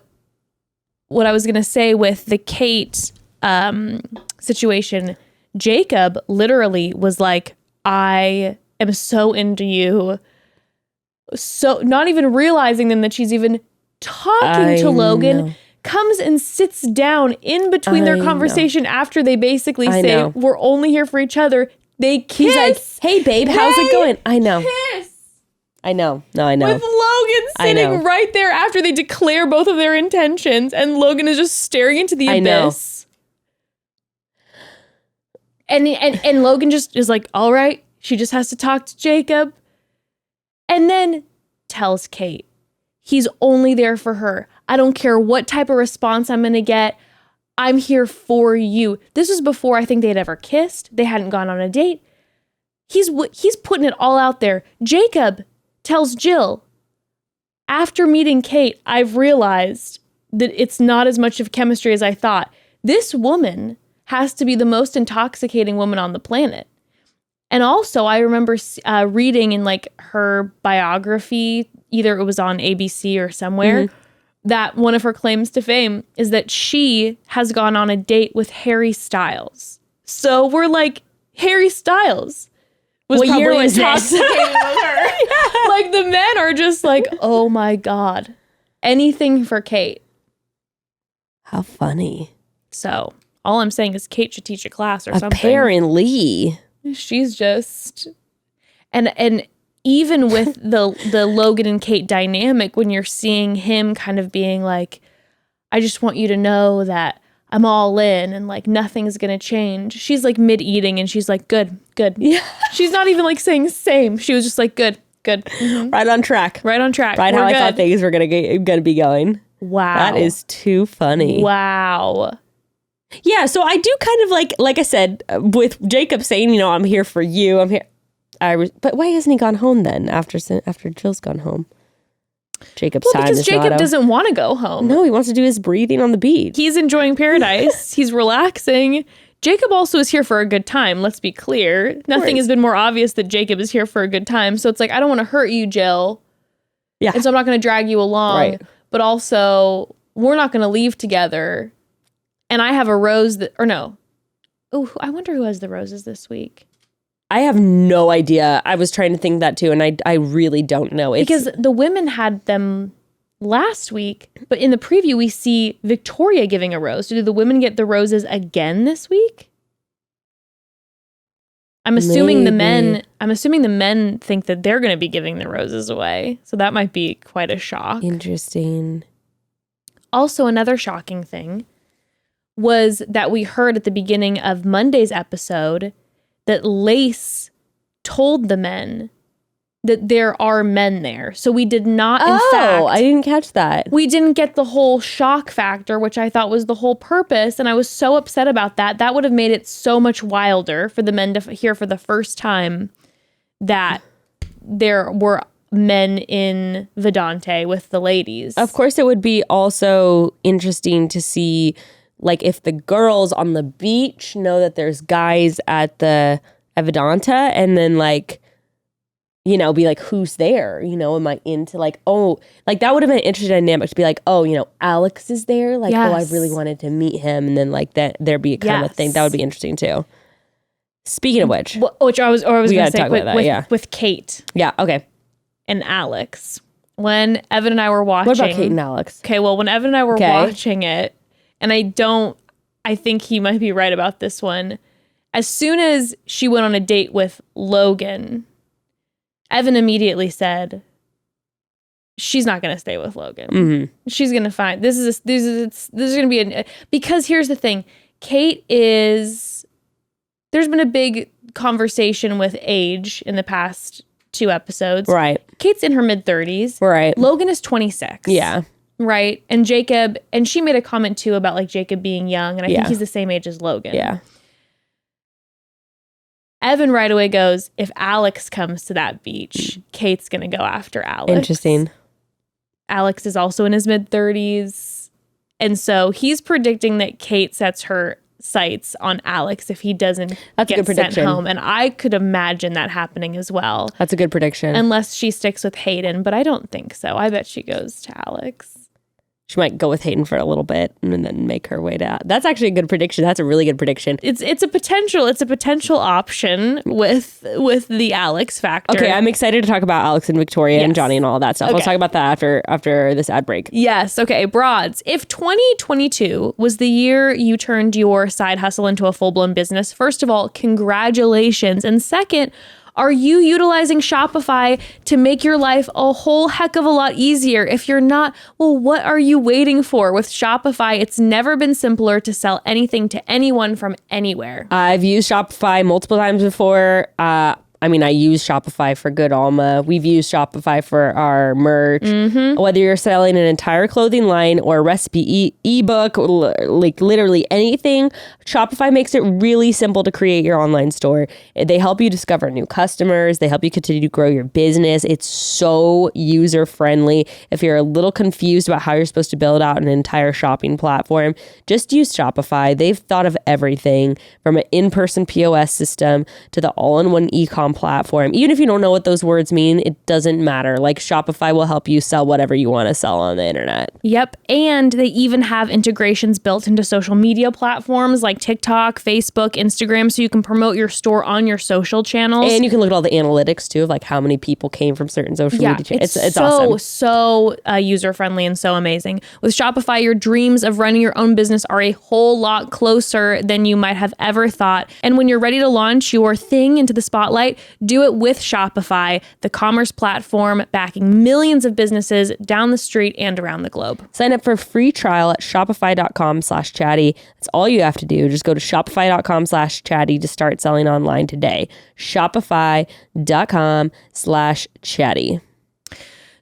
what I was gonna say with the Kate situation, Jacob literally was like, I am so into you. So not even realizing then that she's even talking to Logan, comes and sits down in between their conversation after they basically say, we're only here for each other. They kiss. He's like, hey babe, how's it going? I know. Kiss. I know. No, I know. With Logan sitting right there after they declare both of their intentions, and Logan is just staring into the abyss. And Logan just is like, all right, she just has to talk to Jacob. And then tells Kate, he's only there for her. I don't care what type of response I'm going to get. I'm here for you. This was before I think they had ever kissed. They hadn't gone on a date. He's putting it all out there. Jacob tells Jill, after meeting Kate, I've realized that it's not as much of chemistry as I thought. This woman has to be the most intoxicating woman on the planet. And also, I remember reading in like her biography, either it was on ABC or somewhere, that one of her claims to fame is that she has gone on a date with Harry Styles. So we're like, Harry Styles was what probably year was intoxicated with her. Like the men are just like, oh my God, anything for Kate. How funny. So all I'm saying is Kate should teach a class or something. Apparently. She's just, and even with the Logan and Kate dynamic, when you're seeing him kind of being like, I just want you to know that I'm all in and like nothing's gonna change. She's like mid-eating and she's like, good. Yeah. She's not even like saying same. She was just like, good. Mm-hmm. Right on track. Right on track. Right how I thought things were gonna be going. Wow. That is too funny. Wow. Yeah, so I do kind of like I said, with Jacob saying, you know, I'm here for you. I'm here. But why hasn't he gone home then after Jill's gone home? Jacob's time because is Jacob not doesn't want to go home. No, he wants to do his breathing on the beach. He's enjoying paradise. He's relaxing. Jacob also is here for a good time. Let's be clear. Nothing has been more obvious that Jacob is here for a good time. So it's like, I don't want to hurt you, Jill. Yeah. And so I'm not going to drag you along. Right. But also, we're not going to leave together. And I have a rose Oh, I wonder who has the roses this week. I have no idea. I was trying to think that too, and I really don't know. Because the women had them last week, but in the preview we see Victoria giving a rose. Do the women get the roses again this week? I'm assuming the men think that they're going to be giving the roses away. So that might be quite a shock. Interesting. Also, another shocking thing was that we heard at the beginning of Monday's episode that Lace told the men that there are men there. So we did not, in fact... I didn't catch that. We didn't get the whole shock factor, which I thought was the whole purpose. And I was so upset about that. That would have made it so much wilder for the men to hear for the first time that there were men in Vedante with the ladies. Of course, it would be also interesting to see... like if the girls on the beach know that there's guys at the Vedanta, and then like, you know, be like, who's there? You know, am I into like, oh, like that would have been an interesting dynamic to be like, oh, you know, Alex is there. Like, oh, I really wanted to meet him. And then like that there be a kind of a thing. That would be interesting too. Speaking of which. Which I was going to say with Kate. Yeah. Okay. And Alex. When Evan and I were watching. What about Kate and Alex? Okay. Well, when Evan and I were watching it, and I think he might be right about this one. As soon as she went on a date with Logan, Evan immediately said, she's not going to stay with Logan. She's going to find this is going to be because here's the thing. Kate is, there's been a big conversation with age in the past 2 episodes. Right. Kate's in her mid-30s. Right. Logan is 26. Yeah. Right. And Jacob, and she made a comment too about like Jacob being young, and I think he's the same age as Logan. Yeah. Evan right away goes, if Alex comes to that beach, Kate's going to go after Alex. Interesting. Alex is also in his mid-30s. And so he's predicting that Kate sets her sights on Alex if he doesn't get sent home. And I could imagine that happening as well. That's a good prediction. Unless she sticks with Hayden, but I don't think so. I bet she goes to Alex. She might go with Hayden for a little bit and then make her way to. That's actually a good prediction. That's a really good prediction. It's a potential option with the Alex factor. Okay, I'm excited to talk about Alex and Victoria and Johnny and all that stuff. Okay. We'll talk about that after this ad break. Yes. Okay, broads. If 2022 was the year you turned your side hustle into a full-blown business, first of all, congratulations. And second, are you utilizing Shopify to make your life a whole heck of a lot easier? If you're not, well, what are you waiting for? With Shopify, it's never been simpler to sell anything to anyone from anywhere. I've used Shopify multiple times before. I use Shopify for Good Alma. We've used Shopify for our merch. Whether you're selling an entire clothing line or a recipe ebook, like literally anything, Shopify makes it really simple to create your online store. They help you discover new customers. They help you continue to grow your business. It's so user friendly. If you're a little confused about how you're supposed to build out an entire shopping platform, just use Shopify. They've thought of everything from an in-person POS system to the all-in-one e-com platform. Even if you don't know what those words mean, it doesn't matter. Like Shopify will help you sell whatever you want to sell on the internet. Yep. And they even have integrations built into social media platforms like TikTok, Facebook, Instagram, so you can promote your store on your social channels. And you can look at all the analytics too of like how many people came from certain social media channels. It's awesome. So user friendly and so amazing. With Shopify, your dreams of running your own business are a whole lot closer than you might have ever thought. And when you're ready to launch your thing into the spotlight, do it with Shopify, the commerce platform backing millions of businesses down the street and around the globe. Sign up for a free trial at shopify.com/chatty. That's all you have to do. Just go to shopify.com/chatty to start selling online today. Shopify.com/chatty.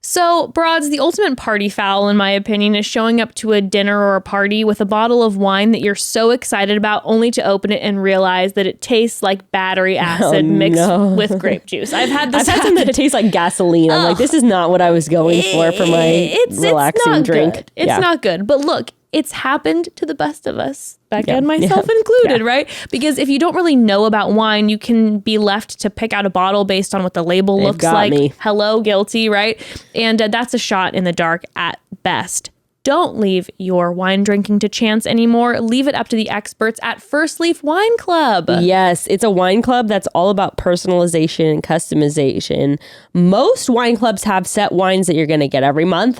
So, broads, the ultimate party foul, in my opinion, is showing up to a dinner or a party with a bottle of wine that you're so excited about, only to open it and realize that it tastes like battery acid mixed with grape juice. I've had some that taste like gasoline. I'm like, this is not what I was going for my relaxing drink. It's not good. But look, it's happened to the best of us, Becca and myself included, right? Because if you don't really know about wine, you can be left to pick out a bottle based on what the label looks like. Hello, guilty, right? And that's a shot in the dark at best. Don't leave your wine drinking to chance anymore. Leave it up to the experts at First Leaf Wine Club. Yes, it's a wine club that's all about personalization and customization. Most wine clubs have set wines that you're going to get every month.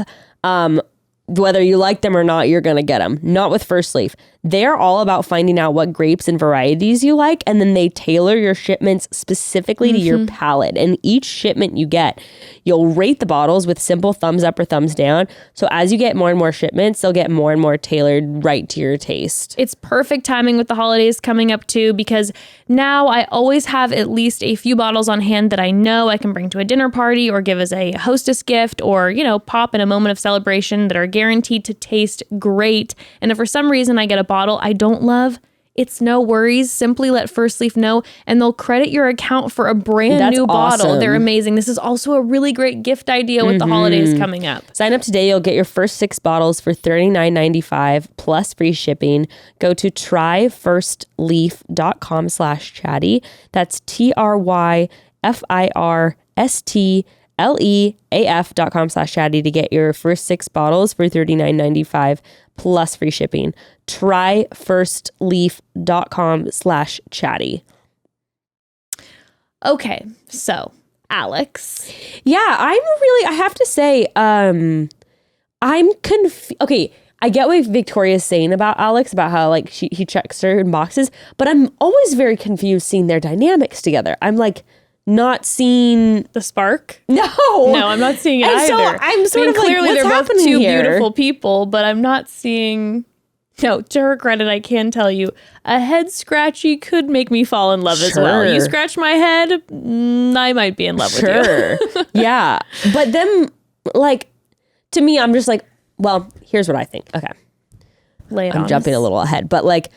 Whether you like them or not, you're going to get them. Not with First Leaf. They're all about finding out what grapes and varieties you like, and then they tailor your shipments specifically to your palate. And each shipment you get, you'll rate the bottles with simple thumbs up or thumbs down. So as you get more and more shipments, they'll get more and more tailored right to your taste. It's perfect timing with the holidays coming up too, because now I always have at least a few bottles on hand that I know I can bring to a dinner party or give as a hostess gift or, pop in a moment of celebration that are guaranteed to taste great. And if for some reason I get a bottle I don't love, it's no worries. Simply let First Leaf know and they'll credit your account for a brand new bottle. Awesome. They're amazing. This is also a really great gift idea with the holidays coming up. Sign up today. You'll get your first 6 bottles for $39.95 plus free shipping. Go to tryfirstleaf.com/chatty. That's tryfirstleaf.com/chatty to get your first 6 bottles for $39.95 plus free shipping. Tryfirstleaf.com/chatty. Okay, so Alex. Yeah, I have to say, I'm confused. Okay, I get what Victoria's saying about Alex, about how like he checks certain boxes, but I'm always very confused seeing their dynamics together. I'm like, not seen The spark? No, I'm not seeing it and either. so I'm sort of like, clearly what's they're both happening two here? beautiful people, but I'm not seeing. No, to her credit, I can tell you, a head scratchy could make me fall in love as well. Sure. You scratch my head, I might be in love with you. Yeah. But then, like, to me, I'm just like, well, here's what I think. Okay. Lay it I'm on jumping us. a little ahead, but like,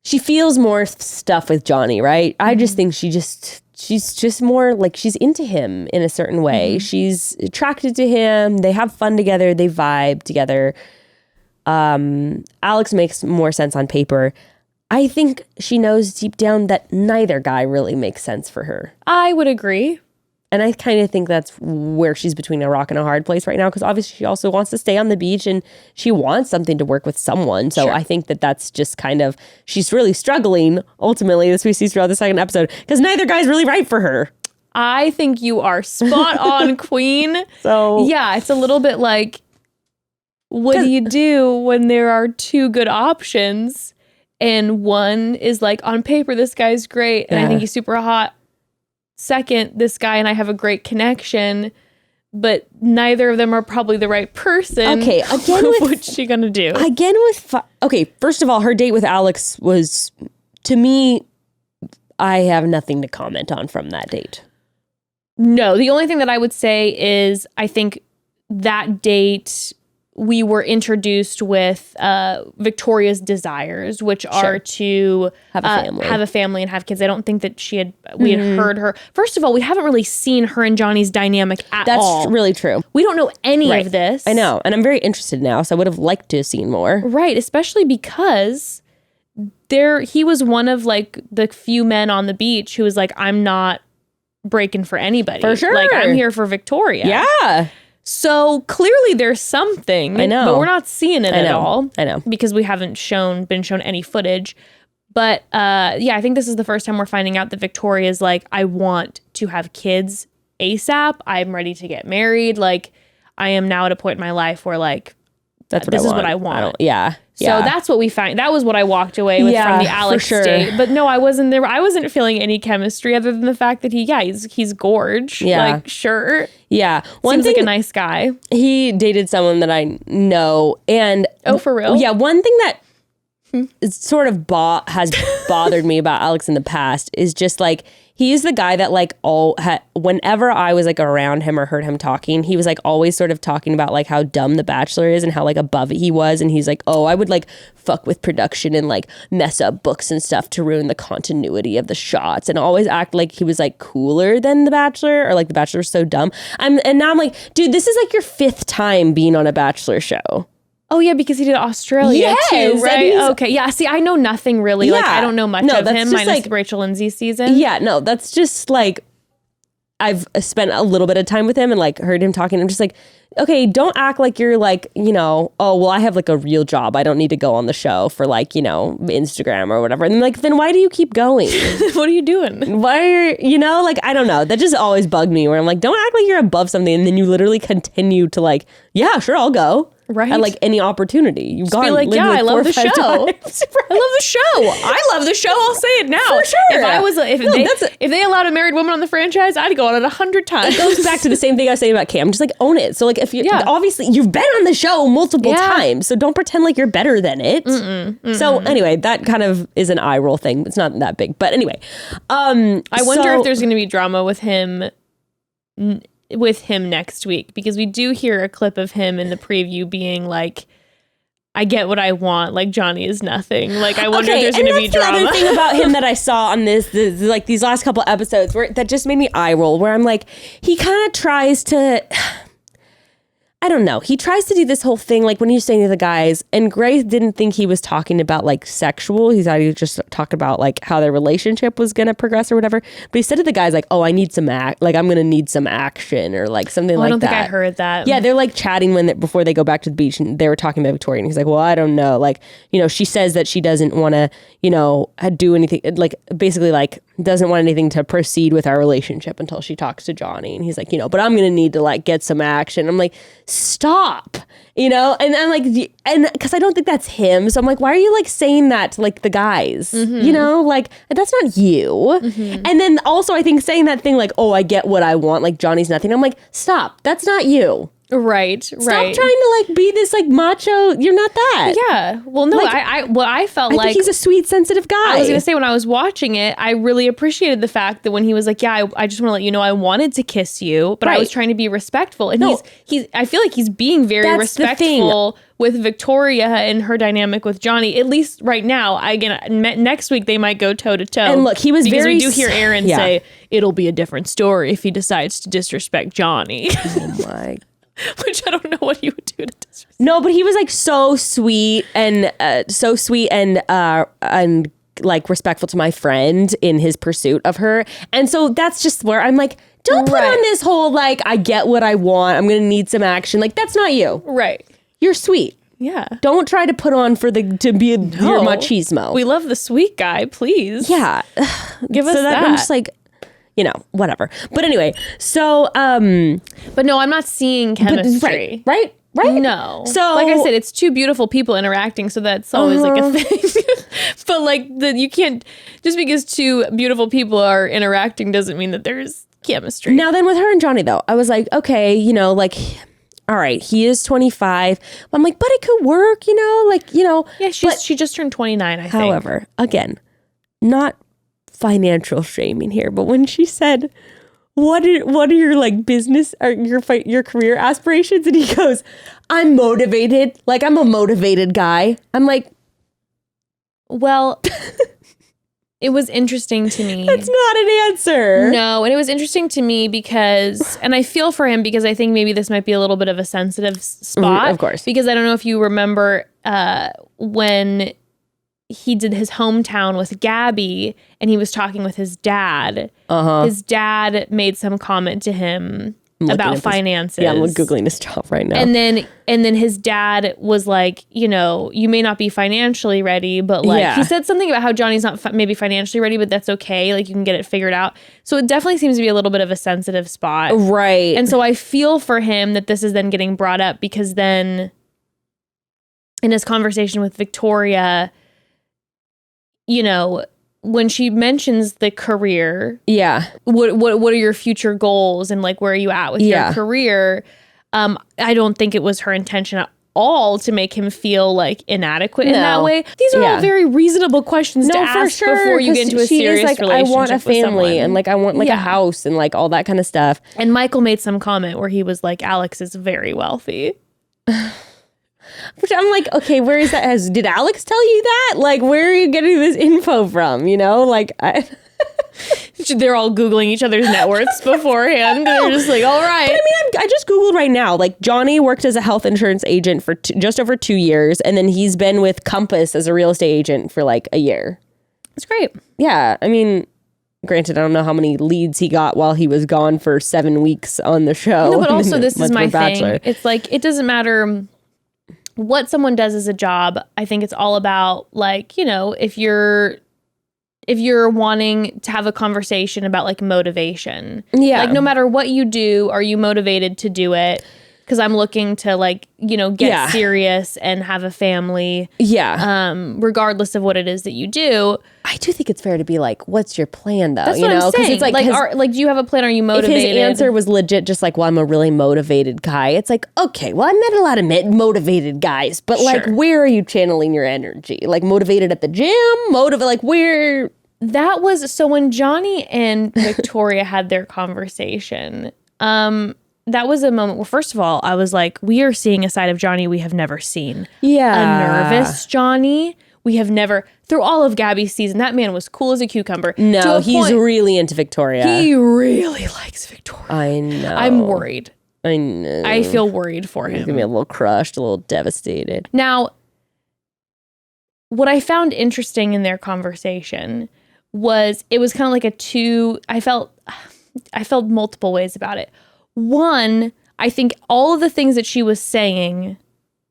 she feels more stuff with Johnny, right? I just think she's just more like, she's into him in a certain way. She's attracted to him. They have fun together. They vibe together. Alex makes more sense on paper. I think she knows deep down that neither guy really makes sense for her. I would agree. And I kind of think that's where she's between a rock and a hard place right now, because obviously she also wants to stay on the beach and she wants something to work with someone. So I think that that's just kind of, she's really struggling ultimately, as we see throughout the second episode, because neither guy's really right for her. I think you are spot on, queen. So yeah, it's a little bit like, what do you do when there are two good options and one is like, on paper, this guy's great and I think he's super hot. Second, this guy and I have a great connection, but neither of them are probably the right person. Okay, again with, what's she gonna do? Again with, okay, first of all, her date with Alex was, to me, I have nothing to comment on from that date. No, the only thing that I would say is I think that date we were introduced with Victoria's desires, which are to have a family and have kids. I don't think that we had heard her. First of all, we haven't really seen her and Johnny's dynamic at all. That's really true. We don't know any of this. I know. And I'm very interested now. So I would have liked to have seen more. Right. Especially because he was one of like the few men on the beach who was like, I'm not breaking for anybody. For sure. Like, I'm here for Victoria. Yeah. So clearly there's something. I know. But we're not seeing it at all. I know. Because we haven't been shown any footage. But I think this is the first time we're finding out that Victoria's like, I want to have kids ASAP. I'm ready to get married. Like, I am now at a point in my life where like, this is what I want. So that's what we found. That was what I walked away with from the Alex date. But no, I wasn't there. I wasn't feeling any chemistry other than the fact that he's gorge. Yeah. Like, sure. Yeah. Seems like a nice guy. He dated someone that I know. And oh, for real? Yeah. One thing that sort of has bothered me about Alex in the past is just like, he's the guy that like whenever I was like around him or heard him talking, he was like always sort of talking about like how dumb The Bachelor is and how like above it he was. And he's like, oh, I would like fuck with production and like mess up books and stuff to ruin the continuity of the shots, and always act like he was like cooler than The Bachelor, or like The Bachelor's so dumb. And now I'm like, dude, this is like your 5th time being on a Bachelor show. Oh, yeah, because he did Australia too, right? Okay, yeah, see, I know nothing really. Like, I don't know much of him, minus like, Rachel Lindsay's season. Yeah, no, that's just like, I've spent a little bit of time with him and like heard him talking. I'm just like, okay, don't act like you're like, you know, oh, well, I have like a real job. I don't need to go on the show for like, you know, Instagram or whatever. And like, then why do you keep going? What are you doing? Why are you know, like, I don't know. That just always bugged me, where I'm like, don't act like you're above something. And then you literally continue to like, yeah, sure, I'll go. Right. At like any opportunity. You've gone. Be like, yeah, I love the show. I love the show. I love the show. I'll say it now. For sure. If I was, if they allowed a married woman on the franchise, I'd go on it 100 times. It goes back to the same thing I was saying about Cam. Just like own it. So like, if you obviously you've been on the show multiple times, so don't pretend like you're better than it. So anyway, that kind of is an eye roll thing. It's not that big, but anyway, I wonder if there's going to be drama with him next week, because we do hear a clip of him in the preview being like, I get what I want, like Johnny is nothing. Like, I wonder if there's going to be drama. The other thing about him that I saw on this like these last couple episodes that just made me eye roll, where I'm like, he kind of tries to, I don't know. He tries to do this whole thing, like when he's saying to the guys, and Grace didn't think he was talking about like sexual. He thought he was just talking about like how their relationship was going to progress or whatever. But he said to the guys like, oh, I need some I'm going to need some action, or like something like that. I don't think I heard that. Yeah, they're like chatting before they go back to the beach, and they were talking about Victoria, and he's like, well, I don't know. Like, you know, she says that she doesn't want to, you know, do anything, like basically like doesn't want anything to proceed with our relationship until she talks to Johnny. And he's like, you know, but I'm going to need to like get some action. I'm like, stop, you know? And I'm like, and because I don't think that's him. So I'm like, why are you like saying that to like the guys? You know, like that's not you. And then also I think saying that thing like, oh, I get what I want, like Johnny's nothing. I'm like, stop, that's not you. Right. Stop trying to like be this like macho. You're not that. Yeah. Well, no, Like, I felt I like think he's a sweet, sensitive guy. I was going to say, when I was watching it, I really appreciated the fact that when he was like, yeah, I just want to let you know I wanted to kiss you, but I was trying to be respectful. And he's I feel like he's being very respectful with Victoria and her dynamic with Johnny, at least right now. Next week they might go toe to toe. And look, he was because very... we do hear Aaron say, it'll be a different story if he decides to disrespect Johnny. Oh my Which I don't know what he would do to disrespect. No, but he was like so sweet and like respectful to my friend in his pursuit of her. And so that's just where I'm like, don't put on this whole like, I get what I want, I'm gonna need some action. Like, that's not you. Right. You're sweet. Yeah. Don't try to put on to be your machismo. We love the sweet guy, please. Yeah. Give us that. I'm just like, you know, whatever. But anyway, so but no, I'm not seeing chemistry. Right? No. So like I said, it's two beautiful people interacting, so that's always like a thing. But like you can't, just because two beautiful people are interacting doesn't mean that there's chemistry. Now then with her and Johnny though, I was like, okay, you know, like, all right, he is 25. I'm like, but it could work, you know, like, you know. Yeah, she just turned 29, I think. However, again, not financial shaming here, but when she said, what are your like business or your career aspirations, and he goes, I'm motivated, like I'm a motivated guy. I'm like, well, it was interesting to me. That's not an answer. No, and it was interesting to me because, and I feel for him because I think maybe this might be a little bit of a sensitive spot. Of course. Because I don't know if you remember when he did his hometown with Gabby and he was talking with his dad. His dad made some comment to him about finances. I'm Googling his job right now. And then his dad was like, you know, you may not be financially ready, but like he said something about how Johnny's not maybe financially ready, but that's okay. Like you can get it figured out. So it definitely seems to be a little bit of a sensitive spot. Right. And so I feel for him that this is then getting brought up because then in his conversation with Victoria, you know, when she mentions the career, what are your future goals and like where are you at with your career? I don't think it was her intention at all to make him feel like inadequate in that way. These are all very reasonable questions to ask before you get into a serious like, relationship. I want a family and like I want like a house and like all that kind of stuff. And Michael made some comment where he was like, Alex is very wealthy. Which I'm like, okay, where is that? Did Alex tell you that? Like, where are you getting this info from? You know, like, they're all Googling each other's net worths beforehand. They're just like, all right. But I mean, I just Googled right now. Like, Johnny worked as a health insurance agent for just over 2 years. And then he's been with Compass as a real estate agent for like a year. That's great. Yeah. I mean, granted, I don't know how many leads he got while he was gone for 7 weeks on the show. No, but also this is my Bachelor. thing. It's like, it doesn't matter what someone does as a job. I think it's all about like, you know, if you're wanting to have a conversation about like motivation. Yeah. Like no matter what you do, are you motivated to do it? Because I'm looking to like, you know, get serious and have a family. Yeah. Regardless of what it is that you do. I do think it's fair to be like, what's your plan though? That's what I'm saying. It's like, do you have a plan? Are you motivated? If his answer was legit, just like, well, I'm a really motivated guy. It's like, okay, well, I met a lot of motivated guys, but like, where are you channeling your energy? Like motivated at the gym? Like where? That was, so when Johnny and Victoria had their conversation, that was a moment where, first of all, I was like, we are seeing a side of Johnny we have never seen. Yeah. A nervous Johnny. We have never, through all of Gabby's season, that man was cool as a cucumber. No, he's really into Victoria. He really likes Victoria. I know. I'm worried. I know. I feel worried for him. He's going to be a little crushed, a little devastated. Now, what I found interesting in their conversation was, it was kind of like I felt multiple ways about it. One, I think all of the things that she was saying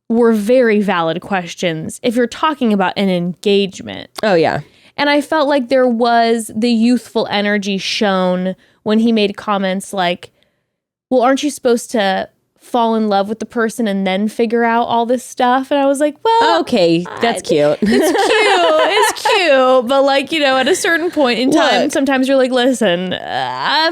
were very valid questions if you're talking about an engagement. Oh, yeah. And I felt like there was the youthful energy shown when he made comments like, well, aren't you supposed to fall in love with the person and then figure out all this stuff. And I was like, well, Okay, that's cute. It's cute. But like, you know, at a certain point in time, sometimes you're like, listen, I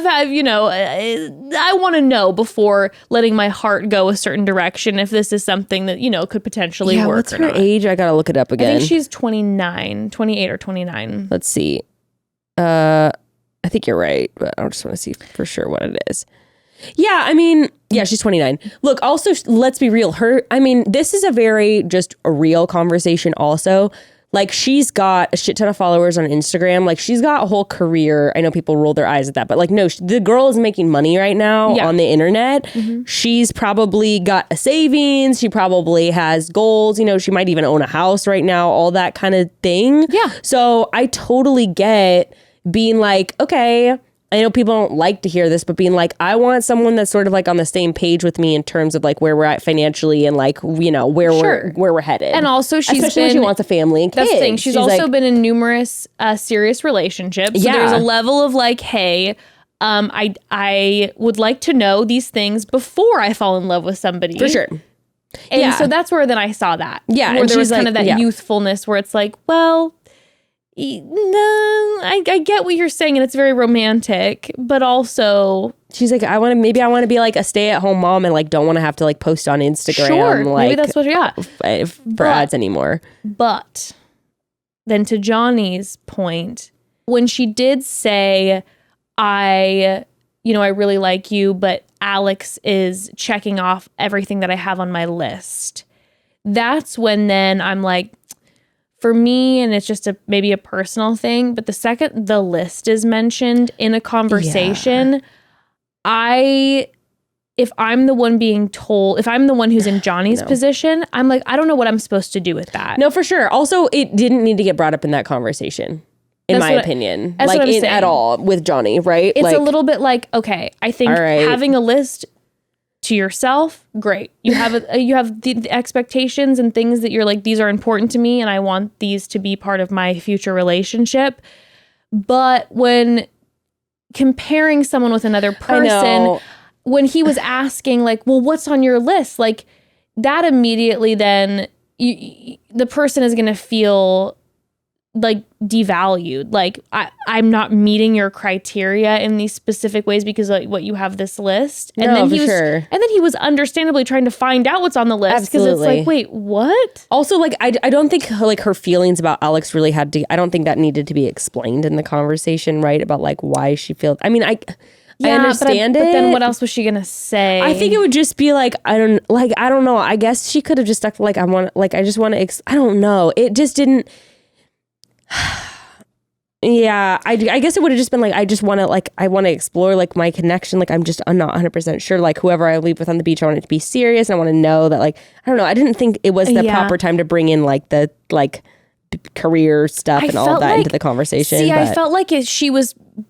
want to know before letting my heart go a certain direction if this is something that, you know, could potentially work. What's her age? I gotta look it up again. I think she's 28 or 29. Let's see. I think you're right, but I just want to see for sure what it is. Yeah, I mean, yeah, she's 29. Look, also, let's be real. This is a very just a real conversation also. Like, she's got a shit ton of followers on Instagram. Like, she's got a whole career. I know people roll their eyes at that, but like, no, the girl is making money right now on the internet. Mm-hmm. She's probably got a savings. She probably has goals. You know, she might even own a house right now, all that kind of thing. Yeah. So I totally get being like, okay, I know people don't like to hear this, but being like, I want someone that's sort of like on the same page with me in terms of like where we're at financially and like, you know, where we're headed. And also especially when she wants a family and kids. That's the thing. She's also been in numerous serious relationships. So there's a level of like, hey, I would like to know these things before I fall in love with somebody. For sure. And so that's where then I saw that. Yeah. Where there was kind of that youthfulness where it's like, well, no, I get what you're saying, and it's very romantic, but also she's like, I want to be like a stay-at-home mom and like don't want to have to like post on Instagram. Sure, like, maybe that's what she got for ads anymore. But then to Johnny's point, when she did say, I really like you, but Alex is checking off everything that I have on my list. That's when then I'm like, for me, and it's just maybe a personal thing, but the second the list is mentioned in a conversation, if I'm the one being told, if I'm the one who's in Johnny's position, I'm like, I don't know what I'm supposed to do with that. No, for sure. Also, it didn't need to get brought up in that conversation, in my opinion. Like, at all with Johnny, right? It's like, a little bit like, okay, I think having a list to yourself, great. You have the expectations and things that you're like, these are important to me and I want these to be part of my future relationship. But when comparing someone with another person, when he was asking like, well, what's on your list? Like, that immediately then the person is going to feel like devalued. Like, I'm not meeting your criteria in these specific ways because like what you have this list. And then he was understandably trying to find out what's on the list because it's like, wait, what? Also, like, I don't think like her feelings about Alex really I don't think that needed to be explained in the conversation, right? About like why she feels, I mean, I understand it. But then what else was she gonna say? I think it would just be like, I don't know. I guess she could have just stuck like, I don't know. It just didn't. Yeah, I guess it would have just been like, I want to explore like my connection. Like, I'm not 100% sure. Like, whoever I leave with on the beach, I want it to be serious. And I want to know that, like, I don't know. I didn't think it was the proper time to bring in like the like career stuff and all that into the conversation. See, I felt like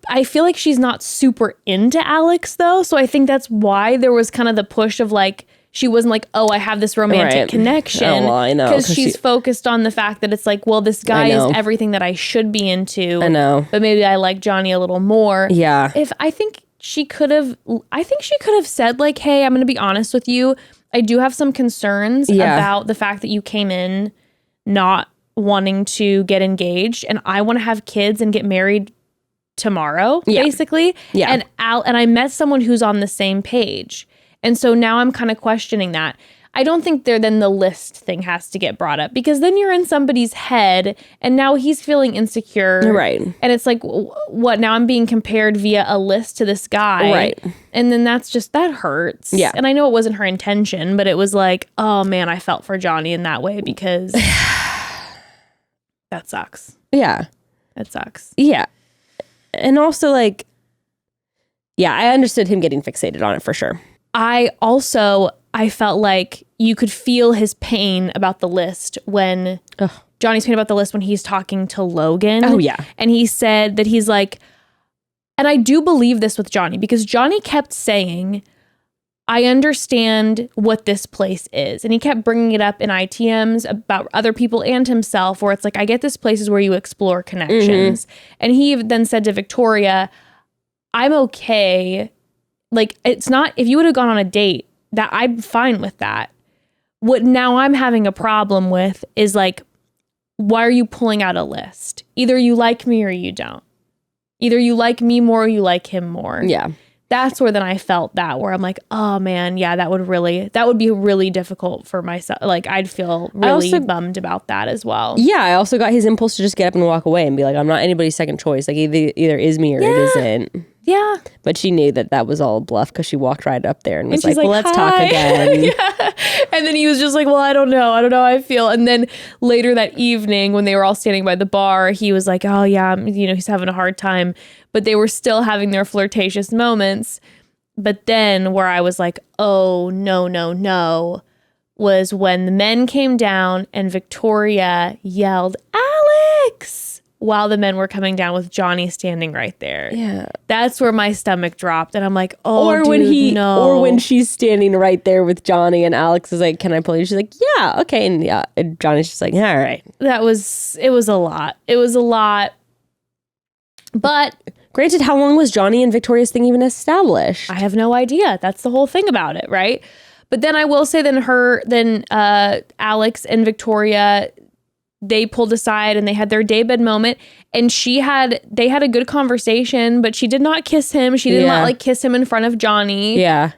I feel like she's not super into Alex though. So I think that's why there was kind of the push of like, she wasn't like, oh, I have this romantic connection. Oh, well, I know. Because she's focused on the fact that it's like, well, this guy is everything that I should be into. I know. But maybe I like Johnny a little more. Yeah. I think she could have said like, hey, I'm going to be honest with you. I do have some concerns about the fact that you came in not wanting to get engaged and I want to have kids and get married tomorrow, basically. Yeah. And I met someone who's on the same page. And so now I'm kind of questioning that. I don't think then the list thing has to get brought up because then you're in somebody's head and now he's feeling insecure. Right. And it's like, what? Now I'm being compared via a list to this guy. Right. And then that hurts. Yeah. And I know it wasn't her intention, but it was like, oh man, I felt for Johnny in that way because that sucks. Yeah. That sucks. Yeah. And also like, yeah, I understood him getting fixated on it for sure. I felt like you could feel his pain about the list when Johnny's pain about the list when he's talking to Logan. Oh, yeah. And he said that he's like, and I do believe this with Johnny because Johnny kept saying, I understand what this place is. And he kept bringing it up in ITMs about other people and himself where it's like, I get this place is where you explore connections. Mm-hmm. And he then said to Victoria, I'm okay. Like, it's not, if you would have gone on a date that I'm fine with that. What now I'm having a problem with is like, why are you pulling out a list? Either you like me or you don't. Either you like me more or you like him more. Yeah. That's where then I felt that, where I'm like, oh man, yeah, that would be really difficult for myself. Like I'd feel really bummed about that as well. Yeah, I also got his impulse to just get up and walk away and be like, I'm not anybody's second choice. Like either is me or it isn't. Yeah. But she knew that was all a bluff because she walked right up there and was she's like, well, let's "Hi." talk again. Yeah. And then he was just like, well, I don't know how I feel. And then later that evening when they were all standing by the bar, he was like, oh yeah, he's having a hard time. But they were still having their flirtatious moments. But then where I was like, oh, no, was when the men came down and Victoria yelled, Alex! While the men were coming down with Johnny standing right there. Yeah. That's where my stomach dropped. And I'm like, oh, or no. when she's standing right there with Johnny and Alex is like, can I pull you? She's like, yeah, okay. And Johnny's just like, all right. It was a lot. It was a lot. But granted, how long was Johnny and Victoria's thing even established? I have no idea. That's the whole thing about it, right? But then I will say Alex and Victoria, they pulled aside and they had their daybed moment, and they had a good conversation, but she did not kiss him. She did not kiss him in front of Johnny. Yeah.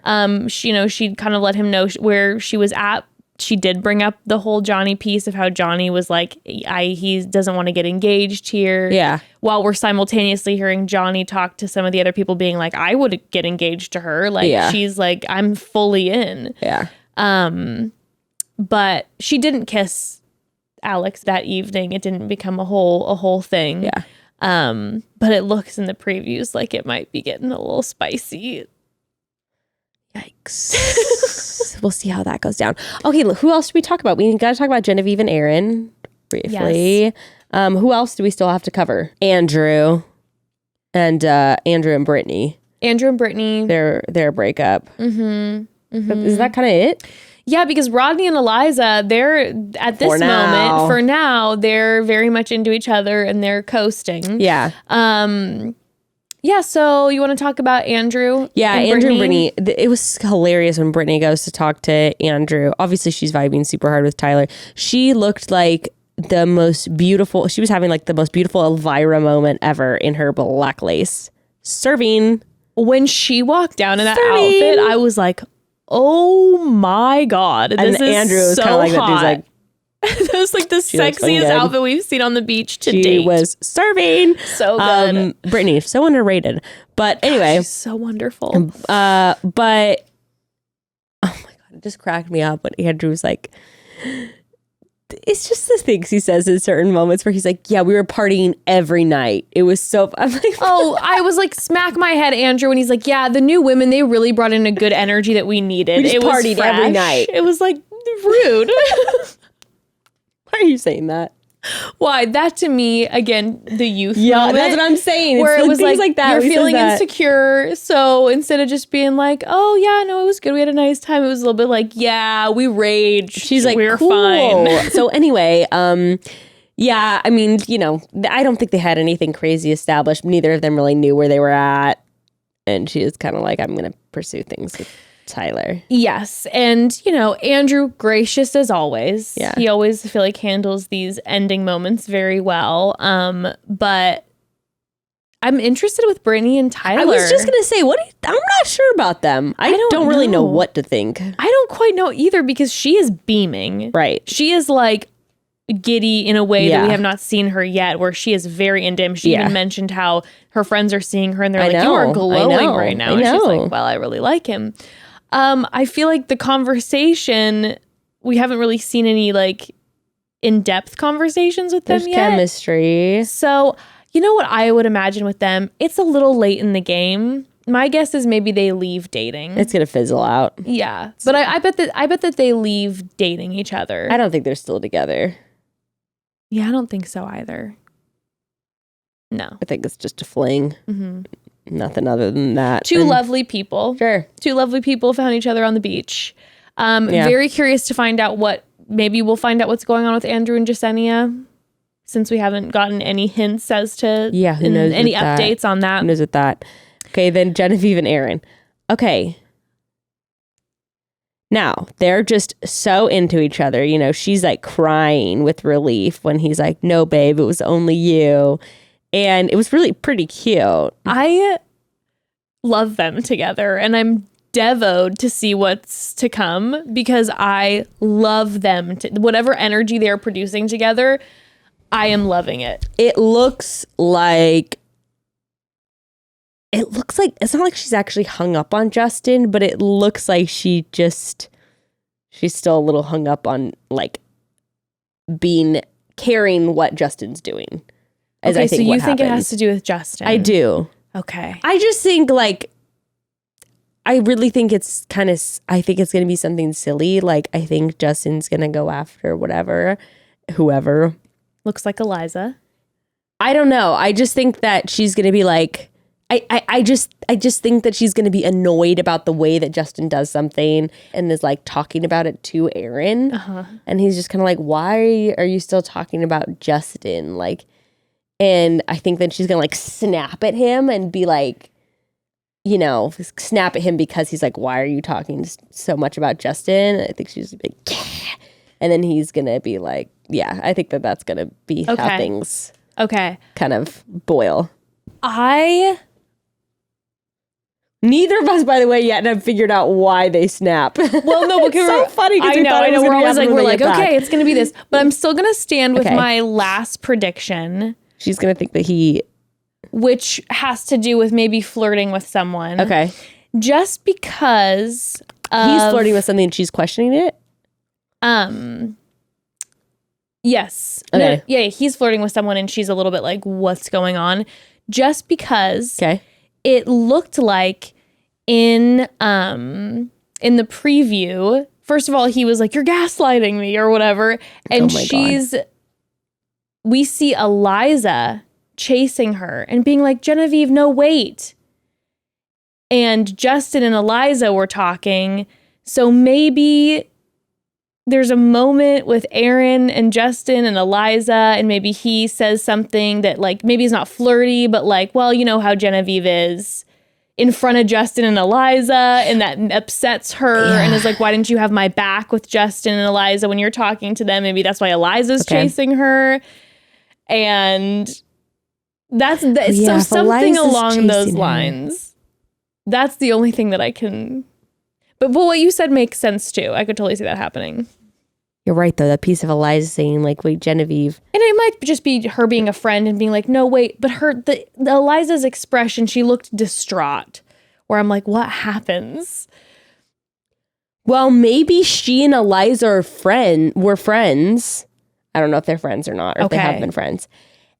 She kind of let him know where she was at. She did bring up the whole Johnny piece of how Johnny was like, he doesn't want to get engaged here. Yeah. While we're simultaneously hearing Johnny talk to some of the other people being like, I would get engaged to her. Like, she's like, I'm fully in. Yeah. But she didn't kiss Alex that evening. It didn't become a whole thing. Yeah. But it looks in the previews like it might be getting a little spicy. Yikes. We'll see how that goes down. Okay, who else do we talk about? We got to talk about Genevieve and Aaron briefly. Yes. Who else do we still have to cover? Andrew and Brittany. Andrew and Brittany. Their breakup. Mm-hmm. Mm-hmm. Is that kind of it? Yeah, because Rodney and Eliza, they're at this moment, for now, they're very much into each other and they're coasting. Yeah. Yeah, so you want to talk about Andrew? Yeah, Andrew and Brittany. It was hilarious when Brittany goes to talk to Andrew. Obviously, she's vibing super hard with Tyler. She looked like the most beautiful. She was having like the most beautiful Elvira moment ever in her black lace. Serving. When she walked down in that outfit, I was like, oh my God. This and is Andrew was so kind of like hot. that. Dude's like, that was like the sexiest outfit we've seen on the beach to date. She was serving. So good. Brittany, so underrated. But anyway. She's so wonderful. But, oh my God, it just cracked me up when Andrew was like, it's just the things he says in certain moments where he's like, yeah, we were partying every night. It was so, I'm like, oh, I was like, smack my head, Andrew. And he's like, yeah, the new women, they really brought in a good energy that we needed. We just partied every night. It was like rude. Why are you saying that? Why? That to me, again, the youth moment. That's what I'm saying. Where it's it was like that. You're feeling insecure. So instead of just being like, oh yeah, no, it was good. We had a nice time. It was a little bit like, yeah, we raged. She's like, we're cool. fine. So anyway, yeah, I mean, I don't think they had anything crazy established. Neither of them really knew where they were at. And she was kind of like, I'm going to pursue things with Tyler. Yes. And, Andrew, gracious as always. Yeah. He always, I feel like, handles these ending moments very well. But I'm interested with Brittany and Tyler. I was just going to say, I'm not sure about them. I don't really know what to think. I don't quite know either because she is beaming. Right. She is like giddy in a way that we have not seen her yet, where she is very into him. She even mentioned how her friends are seeing her and they're like, you are glowing right now. And she's like, well, I really like him. I feel like the conversation, we haven't really seen any like in-depth conversations with them yet. There's chemistry. So, you know what I would imagine with them? It's a little late in the game. My guess is maybe they leave dating. It's gonna fizzle out. Yeah, but I bet that they leave dating each other. I don't think they're still together. Yeah, I don't think so either. No, I think it's just a fling. Mm-hmm. Nothing other than that. Two lovely people. Sure. Two lovely people found each other on the beach. Very curious to find out maybe we'll find out what's going on with Andrew and Jessenia, since we haven't gotten any hints as to who knows any updates on that. Who knows with that? Okay, then Genevieve and Aaron. Okay. Now, they're just so into each other. You know, she's like crying with relief when he's like, no, babe, it was only you. And it was really pretty cute. I love them together, and I'm devoed to see what's to come because I love them. Whatever energy they're producing together, I am loving it. It looks like it's not like she's actually hung up on Justin, but it looks like she's still a little hung up on like caring what Justin's doing. Okay, so you think it has to do with Justin? I do. Okay. I just think like I really think it's going to be something silly. Like I think Justin's going to go after whoever. Looks like Eliza. I don't know. I just think that she's going to be like, I just think that she's going to be annoyed about the way that Justin does something and is like talking about it to Aaron. Uh-huh. And he's just kind of like, why are you still talking about Justin? Like, and I think that she's going to like snap at him and be like, you know, snap at him because he's like, why are you talking so much about Justin? I think she's like, yeah. And then he's going to be like, yeah, I think that's going to be how things kind of boil. Neither of us, by the way, yet have figured out why they snap. Well, no, because it's so funny. I know. We're always like, okay, it's going to be this. But I'm still going to stand with Okay. my last prediction. She's going to think that which has to do with maybe flirting with someone. Okay. Just because He's flirting with something and she's questioning it? Yes. Okay. No, yeah, he's flirting with someone and she's a little bit like, what's going on? Just because it looked like in the preview, first of all, he was like, you're gaslighting me or whatever. And we see Eliza chasing her and being like, Genevieve, no, wait. And Justin and Eliza were talking. So maybe there's a moment with Aaron and Justin and Eliza, and maybe he says something that like, maybe is not flirty, but like, well, you know how Genevieve is in front of Justin and Eliza, and that upsets her and is like, why didn't you have my back with Justin and Eliza when you're talking to them? Maybe that's why Eliza's chasing her. And so something along those lines. That's the only thing that I can. But what you said makes sense too. I could totally see that happening. You're right, though. That piece of Eliza saying, like, wait, Genevieve. And it might just be her being a friend and being like, no, wait. But the Eliza's expression, she looked distraught. Where I'm like, what happens? Well, maybe she and Eliza were friends. I don't know if they're friends or not, or if they have been friends.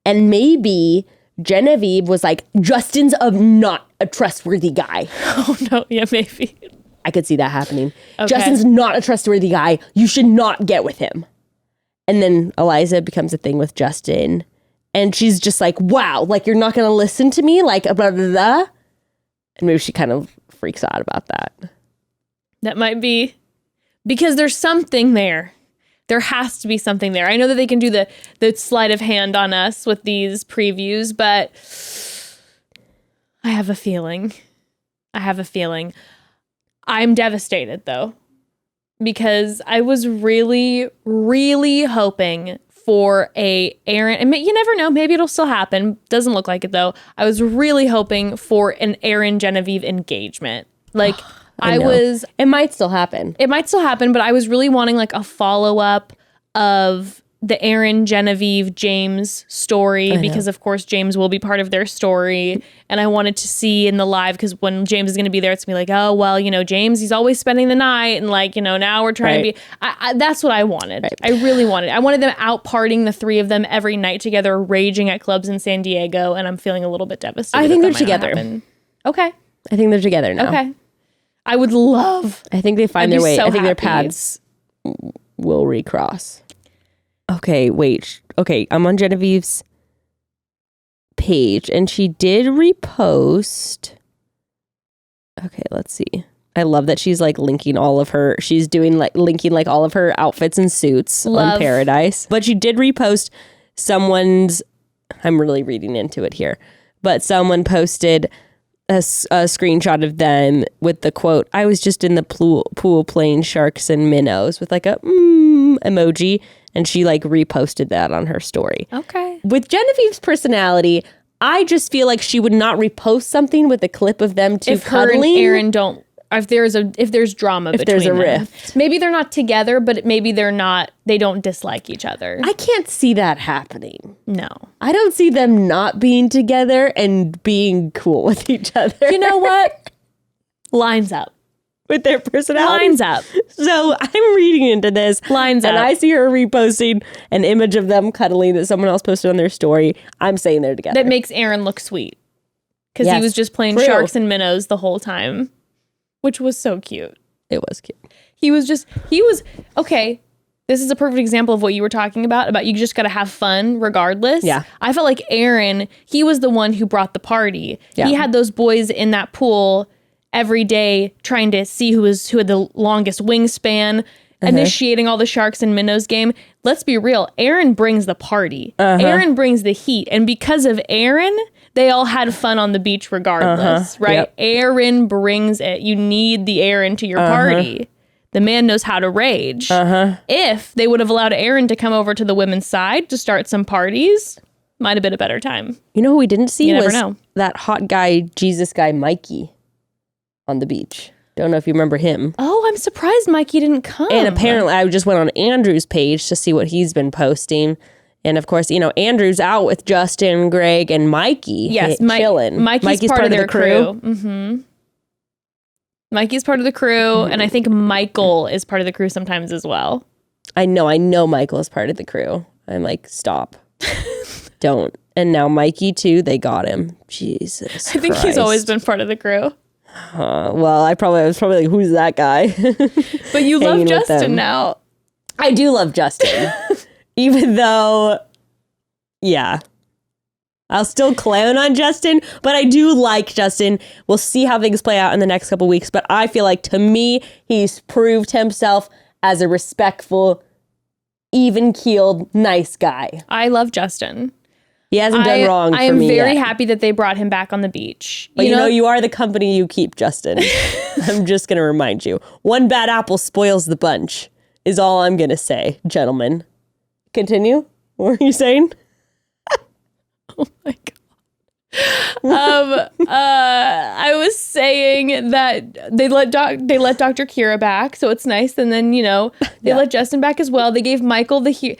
And maybe Genevieve was like, Justin's not a trustworthy guy. Oh, no. Yeah, maybe. I could see that happening. Okay. Justin's not a trustworthy guy. You should not get with him. And then Eliza becomes a thing with Justin. And she's just like, wow, like, you're not going to listen to me? Like, blah, blah, blah. And maybe she kind of freaks out about that. That might be. Because there's something there. There has to be something there. I know that they can do the sleight of hand on us with these previews, but I have a feeling. I'm devastated, though, because I was really, really hoping for a Aaron, and you never know, maybe it'll still happen. Doesn't look like it, though. I was really hoping for an Aaron Genevieve engagement. Like, It might still happen. But I was really wanting like a follow-up of the Aaron, Genevieve, James story, because of course James will be part of their story. And I wanted to see in the live, because when James is going to be there, it's going to be like, oh, well, you know, James, he's always spending the night. And like, you know, now we're trying to be, that's what I wanted. Right. I really wanted. I wanted them out partying, the three of them every night together, raging at clubs in San Diego. And I'm feeling a little bit devastated. I think they're together. Okay. I think they're together now. Okay. I would love. I think they find their way. So I think happy. their paths will recross. Okay, wait. Okay, I'm on Genevieve's page, and she did repost. Okay, let's see. I love that she's like linking all of her. She's doing like linking like all of her outfits and suits on Paradise. But she did repost someone's. I'm really reading into it here, but someone posted a screenshot of them with the quote, "I was just in the pool playing sharks and minnows," with like a emoji, and she like reposted that on her story. Okay. With Genevieve's personality, I just feel like she would not repost something with a clip of them two If her cuddling. and Aaron don't, if there's drama between there's a them. rift. Maybe they're not together, but maybe they don't dislike each other. I can't see that happening. No. I don't see them not being together and being cool with each other. You know what? Lines up. With their personality. Lines up. So I'm reading into this. Lines and up. I see her reposting an image of them cuddling that someone else posted on their story. I'm saying they're together. That makes Aaron look sweet. Because he Yes, was just playing true. sharks and minnows the whole time. Which was so cute. It was cute. He was okay. This is a perfect example of what you were talking about you just got to have fun regardless. Yeah. I felt like Aaron, he was the one who brought the party. Yeah. He had those boys in that pool every day trying to see who had the longest wingspan, initiating all the sharks and minnows game. Let's be real. Aaron brings the party. Aaron brings the heat. And because of Aaron, they all had fun on the beach regardless, right? Yep. Aaron brings it. You need the Aaron to your party. The man knows how to rage. If they would have allowed Aaron to come over to the women's side to start some parties, might have been a better time. You know who we didn't see You never was know. that hot guy, Jesus guy, Mikey, on the beach. Don't know if you remember him. Oh, I'm surprised Mikey didn't come. And apparently I just went on Andrew's page to see what he's been posting. And of course, Andrew's out with Justin, Greg, and Mikey. Yes, chilling. Mikey's part of their crew. Mm-hmm. Mikey's part of the crew, and I think Michael is part of the crew sometimes as well. I know Michael is part of the crew. I'm like, stop. Don't. And now Mikey too, they got him. Jesus I think he's always been part of the crew. Well, I was probably like, who's that guy? But you love Hanging with Justin them. now. I do love Justin. Even though, yeah. I'll still clown on Justin, but I do like Justin. We'll see how things play out in the next couple weeks, but I feel like, to me, he's proved himself as a respectful, even-keeled, nice guy. I love Justin. He hasn't done wrong for me I am very yet. happy that they brought him back on the beach. But you are the company you keep, Justin. I'm just going to remind you. One bad apple spoils the bunch, is all I'm going to say, gentlemen. Continue. What were you saying? Oh my god. I was saying that they let Dr. Kira back, so it's nice. And then they let Justin back as well. They gave Michael the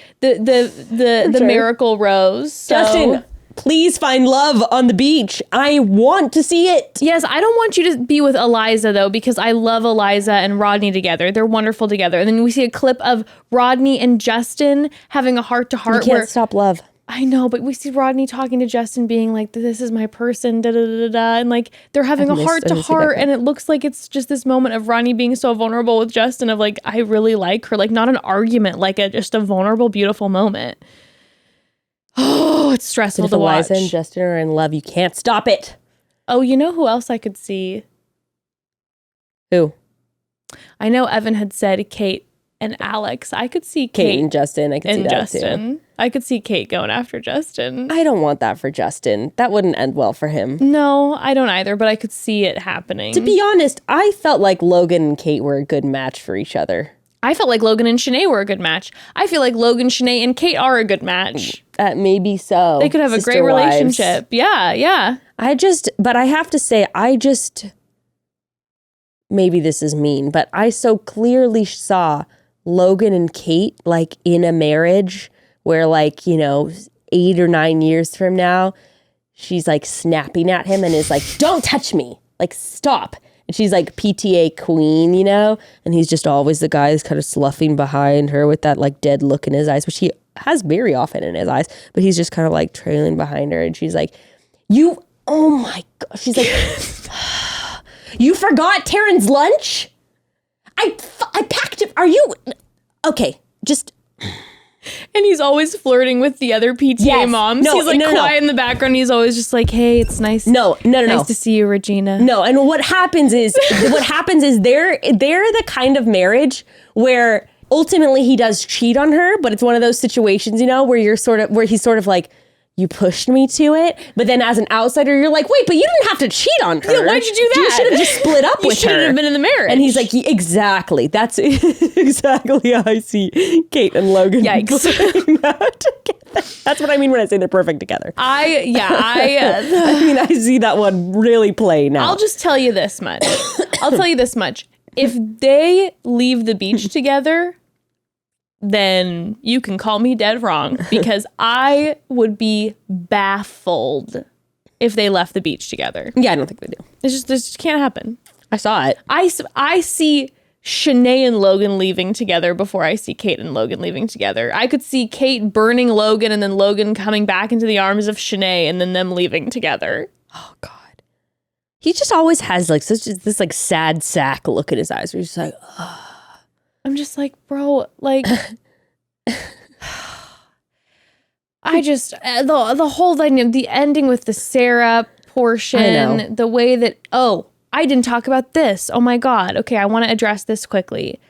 miracle rose. So. Justin, please find love on the beach. I want to see it. Yes, I don't want you to be with Eliza though, because I love Eliza and Rodney together. They're wonderful together. And then we see a clip of Rodney and Justin having a heart-to-heart. You can't stop love. I know, but we see Rodney talking to Justin being like, this is my person, da da da da, and like they're having a heart to heart, and it looks like it's just this moment of Rodney being so vulnerable with Justin of like, I really like her, like not an argument, like just a vulnerable, beautiful moment. Oh, it's stressful to watch. Eliza and Justin are in love. You can't stop it. Oh, you know who else I could see? Who? I know Evan had said Kate and Alex. I could see Kate and Justin. I could see and that Justin. too. I could see Kate going after Justin. I don't want that for Justin. That wouldn't end well for him. No, I don't either, but I could see it happening. To be honest, I felt like Logan and Kate were a good match for each other. I felt like Logan and Shanae were a good match. I feel like Logan, Shanae, and Kate are a good match. Maybe so. They could have a great Sister wives. relationship. Yeah. But I have to say, maybe this is mean, but I so clearly saw Logan and Kate like in a marriage where 8 or 9 years from now, she's like snapping at him and is like, don't touch me, like stop. And she's like PTA queen, and he's just always the guy who's kind of sloughing behind her with that like dead look in his eyes, which he has very often in his eyes, but he's just kind of like trailing behind her. And she's like, oh my God. She's like, you forgot Taryn's lunch? I packed it. Are you okay? Just. And he's always flirting with the other PTA moms. No, he's like no. quiet in the background. He's always just like, hey, it's nice. No. Nice to see you, Regina. No, and what happens is they're the kind of marriage where ultimately he does cheat on her, but it's one of those situations, where he's sort of like, you pushed me to it. But then as an outsider, you're like, wait, but you didn't have to cheat on her. Yeah, why'd you do that? You should have just split up with her. You shouldn't have been in the marriage. And he's like, exactly. That's exactly how I see Kate and Logan. Yikes. That's what I mean when I say they're perfect together. I mean, I see that one really play now. I'll just tell you this much. If they leave the beach together, then you can call me dead wrong, because I would be baffled if they left the beach together. Yeah, I don't think they do. This just can't happen. I saw it. I see Shanae and Logan leaving together before I see Kate and Logan leaving together. I could see Kate burning Logan and then Logan coming back into the arms of Shanae and then them leaving together. Oh, God. He just always has like this like sad sack look in his eyes where he's just like, oh. I'm just like, bro, like, I just, the whole thing, the ending with the Sarah portion, the way that, I didn't talk about this. Oh my God. Okay, I want to address this quickly.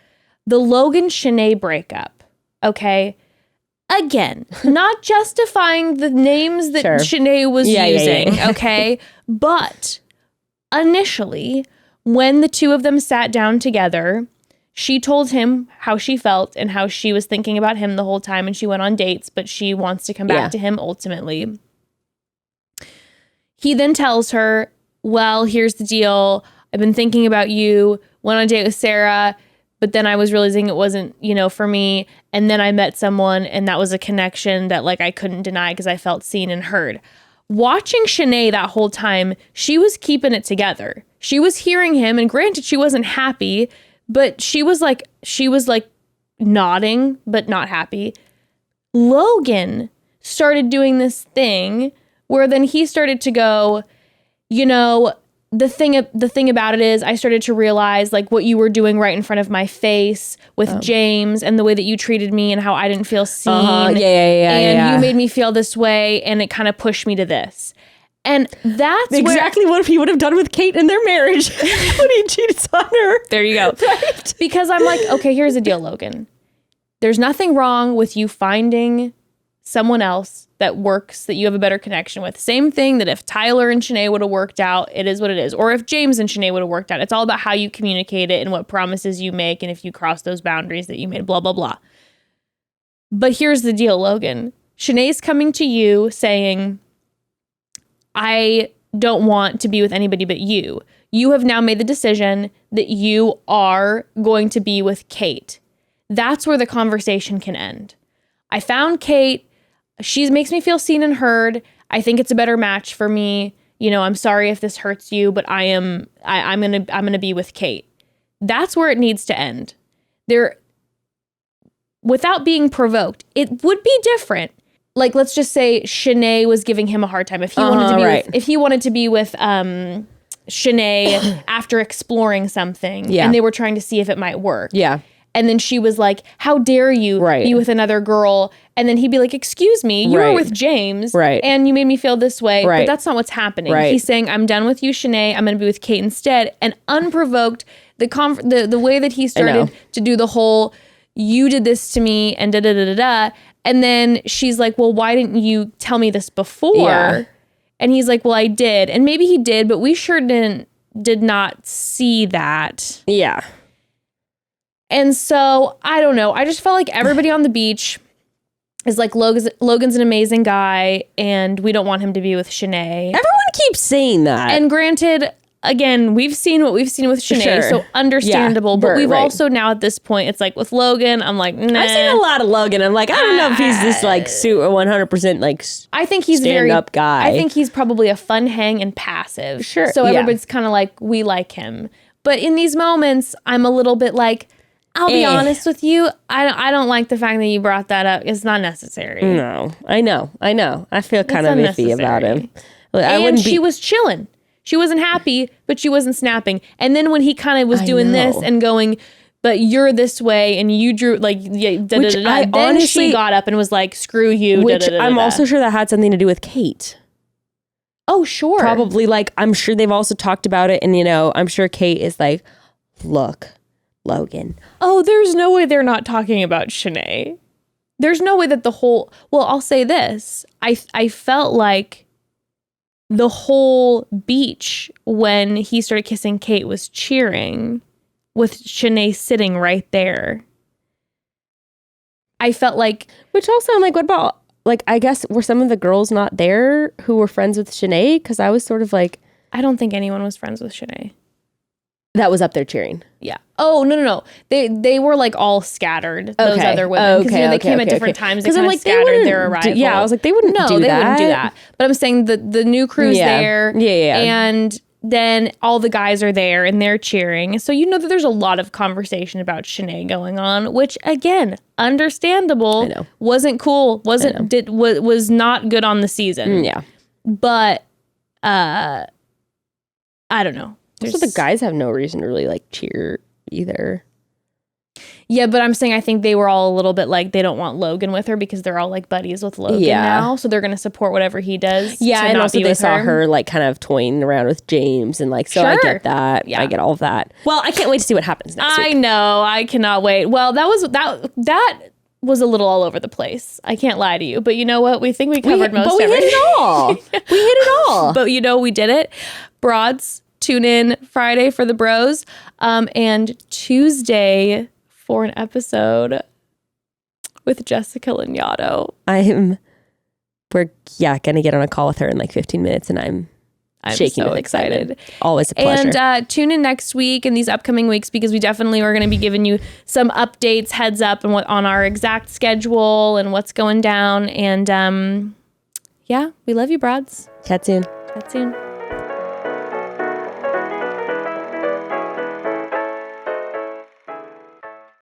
The Logan Shanae breakup, okay? Again, not justifying the names that Shanae was using, okay? But initially, when the two of them sat down together, she told him how she felt and how she was thinking about him the whole time, and she went on dates, but she wants to come back to him ultimately. He then tells her, well, here's the deal. I've been thinking about you, went on a date with Sarah, but then I was realizing it wasn't, for me. And then I met someone, and that was a connection that like I couldn't deny because I felt seen and heard. Watching Shanae that whole time, she was keeping it together. She was hearing him, and granted, she wasn't happy, but she was like nodding, but not happy. Logan started doing this thing where then he started to go, the thing about it is I started to realize like what you were doing right in front of my face with James and the way that you treated me and how I didn't feel seen. And you made me feel this way, and it kind of pushed me to this. And that's exactly what he would have done with Kate in their marriage when he cheated on her. There you go. Right? Because I'm like, okay, here's the deal, Logan. There's nothing wrong with you finding someone else that works, that you have a better connection with. Same thing that if Tyler and Shanae would have worked out, it is what it is. Or if James and Shanae would have worked out. It's all about how you communicate it and what promises you make, and if you cross those boundaries that you made, blah, blah, blah. But here's the deal, Logan. Shanae's coming to you saying, I don't want to be with anybody but you. You have now made the decision that you are going to be with Kate. That's where the conversation can end. I found Kate. She makes me feel seen and heard. I think it's a better match for me. I'm sorry if this hurts you, but I'm gonna be with Kate. That's where it needs to end. Without being provoked, it would be different. Like, let's just say Shanae was giving him a hard time. If he wanted to be with Shanae after exploring something, and they were trying to see if it might work. Yeah. And then she was like, how dare you be with another girl? And then he'd be like, excuse me, you were with James, and you made me feel this way, but that's not what's happening. He's saying, I'm done with you, Shanae. I'm going to be with Kate instead. And unprovoked, the way that he started to do the whole, you did this to me, and da-da-da-da-da. And then she's like, well, why didn't you tell me this before? Yeah. And he's like, well, I did. And maybe he did, but we sure did not see that. Yeah. And so, I don't know. I just felt like everybody on the beach is like, Logan's an amazing guy, and we don't want him to be with Shanae. Everyone keeps saying that. And granted, again, we've seen what we've seen with Shanae, so understandable. But we've also now at this point, it's like with Logan, I'm like, nah. I've seen a lot of Logan. I'm like, I don't know if he's this like 100% like I think he's stand-up guy. I think he's probably a fun hang and passive. Sure. So everybody's kind of like, we like him. But in these moments, I'm a little bit like, I'll be honest with you. I don't like the fact that you brought that up. It's not necessary. No, I know. I feel kind of iffy about him. And she was chilling. She wasn't happy, but she wasn't snapping. And then when he kind of was doing this and going, but you're this way, and you drew like, then honestly, she got up and was like, screw you. Which I'm also sure that had something to do with Kate. Oh, sure. Probably like, I'm sure they've also talked about it. And, I'm sure Kate is like, look, Logan. Oh, there's no way they're not talking about Shanae. there's no way that I'll say this. I felt like the whole beach when he started kissing Kate was cheering with Shanae sitting right there. I felt like... Which also, I'm like, what about, like, I guess, were some of the girls not there who were friends with Shanae? Because I was sort of like... I don't think anyone was friends with Shanae. That was up there cheering. Yeah. Oh, no. They were like all scattered, those other women. Because they came at different times. They kind of scattered their arrival. Yeah, I was like, they wouldn't do that. No, they wouldn't do that. But I'm saying the new crew's there. Yeah. And then all the guys are there and they're cheering. So you know that there's a lot of conversation about Shanae going on, which again, understandable. I know. Wasn't cool. Was not good on the season. Yeah. But I don't know. So the guys have no reason to really like cheer either. Yeah, but I'm saying I think they were all a little bit like they don't want Logan with her because they're all like buddies with Logan now. So they're going to support whatever he does. Yeah, and also they saw her like kind of toying around with James and like, so I get that. Yeah. I get all of that. Well, I can't wait to see what happens next week. I know. I cannot wait. Well, that was a little all over the place. I can't lie to you. But you know what? We think we covered most everything. We hit it all. We hit it all. But you know, we did it. Broads. Tune in Friday for the bros, and Tuesday for an episode with Jessica Lanyadoo. We're gonna get on a call with her in like 15 minutes, and I'm shaking so with excited. Excitement. Always a pleasure. And tune in next week and these upcoming weeks because we definitely are going to be giving you some updates, heads up, and what on our exact schedule and what's going down. And we love you, broads. Chat soon. Chat soon.